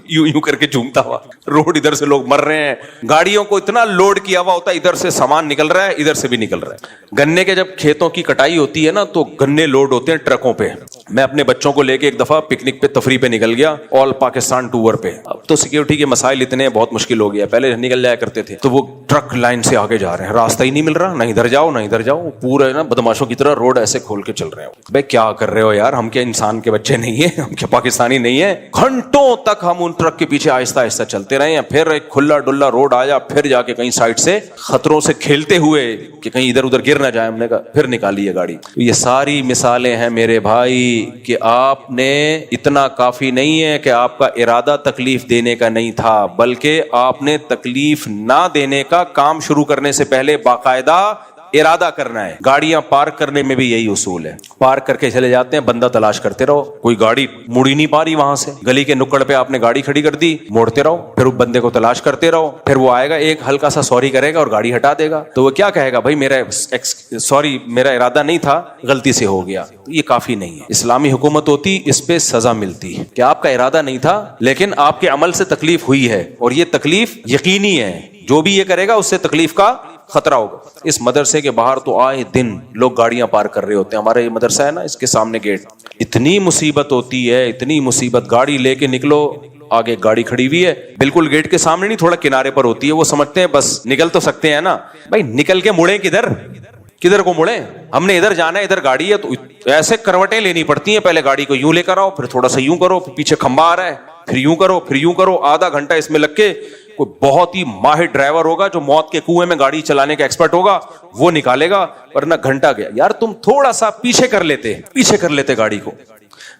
یوں کر کے جھومتا ہوا. روڈ ادھر سے لوگ مر رہے ہیں, گاڑیوں کو اتنا لوڈ کیا ہوا ہوتا ہے, ادھر سے سامان نکل رہا ہے ادھر سے بھی نکل رہا ہے. گنے کے جب کھیتوں کی کٹائی ہوتی ہے نا تو گنے لوڈ ہوتے ہیں ٹرکوں پہ. میں اپنے بچوں کو لے کے ایک دفعہ پکنک پہ تفریح پہ نکل گیا, آل پاکستان ٹور پہ. اب تو سیکورٹی کے مسائل اتنے بہت مشکل ہو گیا, پہلے نکل جایا کرتے تھے. تو وہ ٹرک لائن سے آگے جا رہے ہیں, راستہ ہی نہیں مل رہا, نہ ادھر جاؤ نہ ادھر جاؤ, پورا نا بدماشوں کی طرح روڈ ایسے کھول کے چل رہے ہیں. بھائی کیا کر رہے ہو یار, ہم کیا انسان کے بچے نہیں ہیں, ہم کیا پاکستانی نہیں ہیں؟ گھنٹوں تک ہم ان ٹرک کے پیچھے آہستہ آہستہ چلتے رہے ہیں. پھر ایک کھلا ڈلا روڈ آیا, پھر جا کے کہیں سائڈ سے خطروں سے کھیلتے ہوئے کہ کہیں ادھر ادھر گر نہ جائے, ہم نے کہا پھر نکالی ہے گاڑی. یہ ساری مثالیں ہیں میرے بھائی کہ آپ نے اتنا کافی نہیں ہے کہ آپ کا ارادہ تکلیف دینے کا نہیں تھا, بلکہ آپ نے تکلیف نہ دینے کا کام شروع کرنے سے پہلے باقاعدہ ارادہ کرنا ہے. گاڑیاں پارک کرنے میں بھی یہی اصول ہے. پارک کر کے چلے جاتے ہیں, بندہ تلاش کرتے رہو, کوئی گاڑی مڑ ہی نہیں پا رہی وہاں سے, گلی کے نکڑ پہ آپ نے گاڑی کھڑی کر دی, موڑتے رہو, پھر اس بندے کو تلاش کرتے رہو, پھر وہ آئے گا, ایک ہلکا سا سوری کرے گا اور گاڑی ہٹا دے گا. تو وہ کیا کہے گا, بھائی میرا ارادہ نہیں تھا, غلطی سے ہو گیا. یہ کافی نہیں ہے. اسلامی حکومت ہوتی اس پہ سزا ملتی کہ آپ کا ارادہ نہیں تھا لیکن آپ کے عمل سے تکلیف ہوئی ہے, اور یہ تکلیف یقینی ہے, جو بھی یہ کرے گا اس سے تکلیف کا خطرہ ہوگا. اس مدرسے کے باہر تو آئے دن لوگ گاڑیاں پارک کر رہے ہوتے ہیں. ہمارا یہ مدرسہ ہے نا, اس کے سامنے گیٹ, اتنی مصیبت ہوتی ہے, اتنی مصیبت. گاڑی لے کے نکلو, آگے گاڑی کھڑی ہوئی ہے, بالکل گیٹ کے سامنے نہیں, تھوڑا کنارے پر ہوتی ہے. وہ سمجھتے ہیں بس نکل تو سکتے ہیں نا. بھائی نکل کے مڑیں کدھر کو مڑیں, ہم نے ادھر جانا ہے, ادھر گاڑی ہے, تو ایسے کروٹیں لینی پڑتی ہیں. پہلے گاڑی کو یوں لے کر آؤ, پھر تھوڑا سا یوں کرو, پیچھے کھمبا آ رہا ہے, پھر یوں کرو, پھر یوں کرو. آدھا گھنٹہ اس میں لگ کے کوئی بہت ہی ماہر ڈرائیور ہوگا جو موت کے کنویں میں گاڑی چلانے کا ایکسپرٹ ہوگا, وہ نکالے گا, ورنہ گھنٹہ گیا. یار تم تھوڑا سا پیچھے کر لیتے گاڑی کو.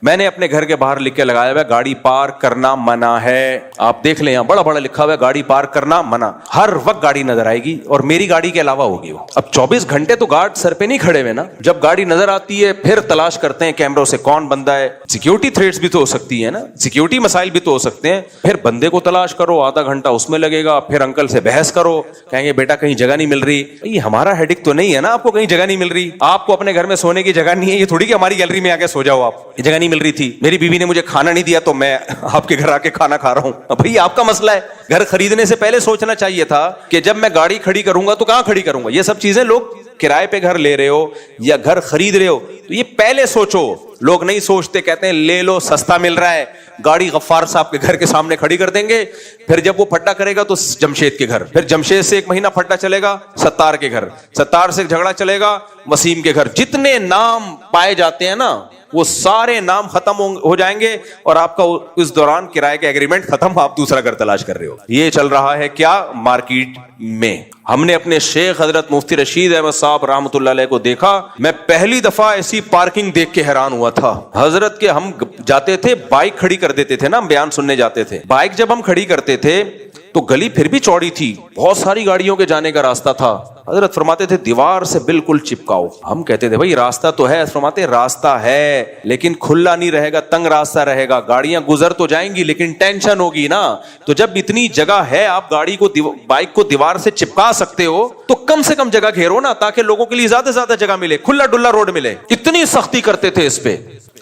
میں نے اپنے گھر کے باہر لکھ کے لگایا ہوا ہے, گاڑی پارک کرنا منع ہے. آپ دیکھ لیں, یہاں بڑا بڑا لکھا ہوا ہے, گاڑی پارک کرنا منع. ہر وقت گاڑی نظر آئے گی, اور میری گاڑی کے علاوہ ہوگی وہ. اب 24 گھنٹے تو گارڈ سر پہ نہیں کھڑے ہوئے نا. جب گاڑی نظر آتی ہے پھر تلاش کرتے ہیں کیمروں سے کون بندہ ہے. سیکیورٹی تھریٹس بھی تو ہو سکتی ہے نا, سیکیورٹی مسائل بھی تو ہو سکتے ہیں. پھر بندے کو تلاش کرو, آدھا گھنٹہ اس میں لگے گا. پھر انکل سے بحث کرو, کہیں گے بیٹا کہیں جگہ نہیں مل رہی. یہ ہمارا ہیڈک تو نہیں ہے نا, آپ کو کہیں جگہ نہیں مل رہی. آپ کو اپنے گھر میں سونے کی جگہ نہیں ہے, یہ تھوڑی کہ ہماری گیلری میں آ کے سو جاؤ آپ. یہ جگہ نہیں مل رہی تھی, میری بیوی نے مجھے کھانا نہیں دیا تو میں آپ کے گھر آ کے کھانا کھا رہا ہوں. بھائی آپ کا مسئلہ ہے. گھر خریدنے سے پہلے سوچنا چاہیے تھا کہ جب میں گاڑی کھڑی کروں گا تو کہاں کھڑی کروں گا. یہ سب چیزیں, لوگ کرائے پہ گھر لے رہے ہو یا گھر خرید رہے ہو تو یہ پہلے سوچو. لوگ نہیں سوچتے, کہتے ہیں لے لو سستا مل رہا ہے, گاڑی غفار صاحب کے گھر کے سامنے کھڑی کر دیں گے. پھر جب وہ پھٹا کرے گا تو جمشید کے گھر, پھر جمشید سے 1 مہینہ پھٹا چلے گا ستار کے گھر, ستار سے جھگڑا چلے گا وسیم کے گھر. جتنے نام پائے جاتے ہیں نا وہ سارے نام ختم ہو جائیں گے, اور آپ کا اس دوران کرائے کا ایگریمنٹ ختم, آپ دوسرا گھر تلاش کر رہے ہو. یہ چل رہا ہے کیا مارکیٹ میں. ہم نے اپنے شیخ حضرت مفتی رشید احمد صاحب رحمۃ اللہ علیہ کو دیکھا. میں پہلی دفعہ ایسی پارکنگ دیکھ کے حیران ہوا تھا. حضرت کے ہم جاتے تھے, بائک کھڑی کر دیتے تھے نا, ہم بیان سننے جاتے تھے. بائک جب ہم کھڑی کرتے تھے تو گلی پھر بھی چوڑی تھی, بہت ساری گاڑیوں کے جانے کا راستہ تھا. حضرت فرماتے تھے دیوار سے بالکل چپکاؤ. ہم کہتے تھے بھائی راستہ تو ہے. فرماتے راستہ ہے لیکن کھلا نہیں رہے گا, تنگ راستہ رہے گا, گاڑیاں گزر تو جائیں گی لیکن ٹینشن ہوگی نا. تو جب اتنی جگہ ہے, آپ گاڑی کو بائک کو دیوار سے چپکا سکتے ہو تو کم سے کم جگہ گھیرو نا, تاکہ لوگوں کے لیے زیادہ سے زیادہ جگہ ملے, کھلا ڈلا روڈ ملے. اتنی سختی کرتے تھے اس پہ.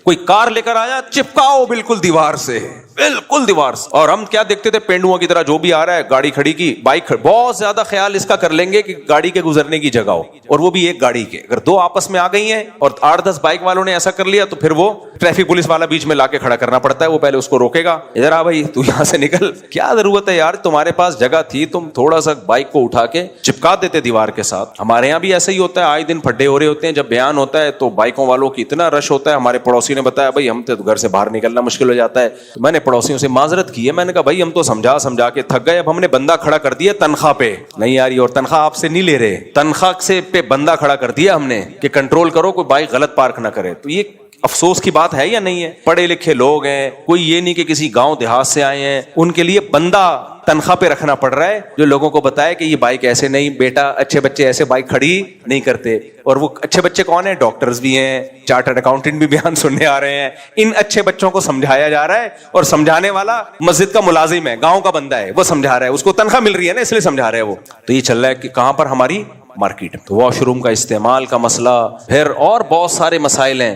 کوئی کار لے کر آیا, چپکاؤ بالکل دیوار سے, بالکل دیوار سے. اور ہم کیا دیکھتے تھے, پینڈوا کی طرح جو بھی آ رہا ہے گاڑی کھڑی کی, بائک بہت زیادہ خیال اس کا کر لیں گے کہ گاڑی کے گزرنے کی جگہ ہو, اور وہ بھی ایک گاڑی کے. اگر 2 آپس میں آ گئی ہیں اور 8-10 بائک والوں نے ایسا کر لیا تو پھر وہ ٹریفک پولیس والا بیچ میں لا کے کھڑا کرنا پڑتا ہے. وہ پہلے اس کو روکے گا, ادھر آ بھائی تو یہاں سے نکل. کیا ضرورت ہے یار, تمہارے پاس جگہ تھی, تم تھوڑا سا بائک کو اٹھا کے چپکا دیتے دیوار کے ساتھ. ہمارے یہاں بھی ایسا ہی ہوتا ہے, آئے دن پھڈے ہو رہے ہوتے ہیں. جب بیان ہوتا ہے تو بائکوں والوں کی اتنا رش ہوتا ہے. ہمارے پڑوسی نے بتایا بھائی ہم تو گھر سے باہر نکلنا مشکل ہو جاتا ہے. تو میں نے پڑوسیوں سے معذرت کی ہے, میں نے کہا بھائی ہم تو سمجھا کے تھک گئے, اب ہم نے بندہ کھڑا کر دیا تنخواہ پہ نہیں آ رہی, اور تنخواہ آپ سے نہیں لے رہے, تنخواہ سے پہ بندہ کھڑا کر دیا ہم نے کہ کنٹرول کرو, کوئی بائک غلط پارک نہ کرے. تو یہ افسوس کی بات ہے یا نہیں ہے؟ پڑھے لکھے لوگ ہیں, کوئی یہ نہیں کہ کسی گاؤں دیہات سے آئے ہیں, ان کے لیے بندہ تنخواہ پہ رکھنا پڑ رہا ہے جو لوگوں کو بتائے کہ یہ بائک ایسے نہیں, بیٹا اچھے بچے ایسے بائک کھڑی نہیں کرتے. اور وہ اچھے بچے کون ہیں؟ ڈاکٹرز بھی ہیں, چارٹرڈ اکاؤنٹنٹ بھی بیان سننے آ رہے ہیں. ان اچھے بچوں کو سمجھایا جا رہا ہے, اور سمجھانے والا مسجد کا ملازم ہے, گاؤں کا بندہ ہے, وہ سمجھا رہا ہے, اس کو تنخواہ مل رہی ہے نا اس لیے سمجھا رہے ہیں وہ. تو یہ چل رہا ہے کہ کہاں پر ہماری مارکیٹ. تو واش روم کا استعمال کا مسئلہ, پھر اور بہت سارے مسائل ہیں.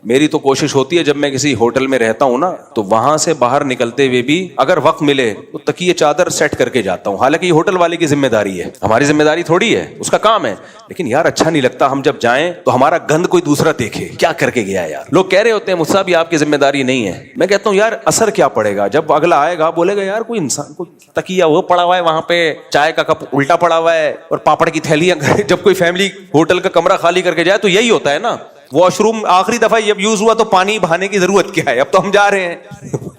میری تو کوشش ہوتی ہے جب میں کسی ہوٹل میں رہتا ہوں نا تو وہاں سے باہر نکلتے ہوئے بھی اگر وقت ملے تو تکیے چادر سیٹ کر کے جاتا ہوں. حالانکہ یہ ہوٹل والے کی ذمہ داری ہے, ہماری ذمہ داری تھوڑی ہے, اس کا کام ہے. لیکن یار اچھا نہیں لگتا ہم جب جائیں تو ہمارا گند کوئی دوسرا دیکھے, کیا کر کے گیا یار. لوگ کہہ رہے ہوتے ہیں مجھ صاحب یہ آپ کی ذمہ داری نہیں ہے. میں کہتا ہوں یار اثر کیا پڑے گا جب اگلا آئے گا بولے گا یار کوئی انسان کو تکیہ وہ پڑا ہوا ہے, وہاں پہ چائے کا کپ الٹا پڑا ہوا ہے اور پاپڑ کی تھیلیاں. جب کوئی فیملی ہوٹل کا کمرہ خالی کر کے جائے تو یہی ہوتا ہے نا. واش روم آخری دفعہ جب یوز ہوا تو پانی بہانے کی ضرورت کیا ہے, اب تو ہم جا رہے ہیں.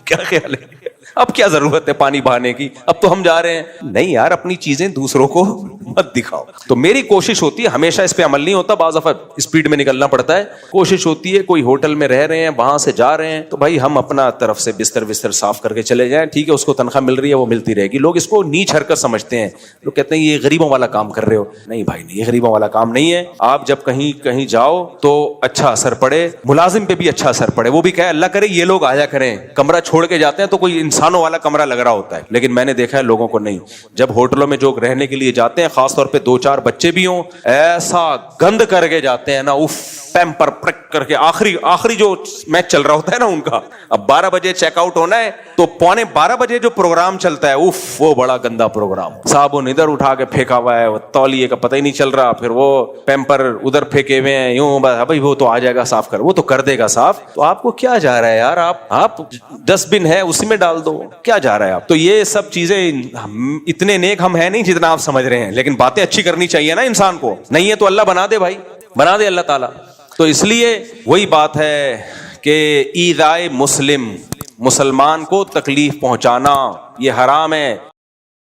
کیا خیال ہے, اب کیا ضرورت ہے پانی بہانے کی, اب تو ہم جا رہے ہیں. نہیں یار اپنی چیزیں دوسروں کو مت دکھاؤ. تو میری کوشش ہوتی ہے, ہمیشہ اس پہ عمل نہیں ہوتا, بعض دفعہ اسپیڈ میں نکلنا پڑتا ہے, کوشش ہوتی ہے کوئی ہوٹل میں رہ رہے ہیں, وہاں سے جا رہے ہیں, تو بھائی ہم اپنا طرف سے بستر صاف کر کے چلے جائیں, ٹھیک ہے, اس کو تنخواہ مل رہی ہے وہ ملتی رہے گی. لوگ اس کو نیچ حرکت سمجھتے ہیں, لوگ کہتے ہیں یہ غریبوں والا کام کر رہے ہو. نہیں بھائی نہیں, یہ غریبوں والا کام نہیں ہے. آپ جب کہیں جاؤ تو اچھا اثر پڑے, ملازم پہ بھی اچھا اثر پڑے, وہ بھی کہے اللہ کرے یہ لوگ آیا کریں. کمرہ چھوڑ کے جاتے ہیں تو کوئی انسانوں والا کمرہ لگ رہا ہوتا ہے, لیکن میں نے دیکھا ہے لوگوں کو نہیں, جب ہوٹلوں میں جو رہنے کے لیے جاتے ہیں, خاص طور پہ 2-4 بچے بھی ہوں, ایسا گند کر کے جاتے ہیں نا, اف, پیمپر پرک کر کے, آخری جو میچ چل رہا ہوتا ہے نا ان کا, اب 12 بجے چیک آؤٹ ہونا ہے تو 11:15 بجے جو پروگرام چلتا ہے, اف, وہ بڑا گندا پروگرام, صابن ادھر اٹھا کے پھینکا ہوا ہے, تولیے کا پتہ ہی نہیں چل رہا, پھر وہ پیمپر ادھر پھینکے ہوئے ہیں, یوں بھائی وہ تو آ جائے گا صاف کر, وہ تو کر دے گا صاف, تو آپ کو کیا جا رہا ہے یار, آپ ڈسٹ بن ہے اسی میں ڈال دو, کیا جا رہا ہے آپ. تو یہ سب چیزیں, اتنے نیک ہم ہیں نہیں جتنا آپ سمجھ رہے ہیں, لیکن باتیں اچھی کرنی چاہیے نا انسان کو, نہیں ہے تو اللہ بنا دے بھائی, بنا دے اللہ تعالیٰ. تو اس لیے وہی بات ہے کہ ایذائے مسلمان کو تکلیف پہنچانا یہ حرام ہے.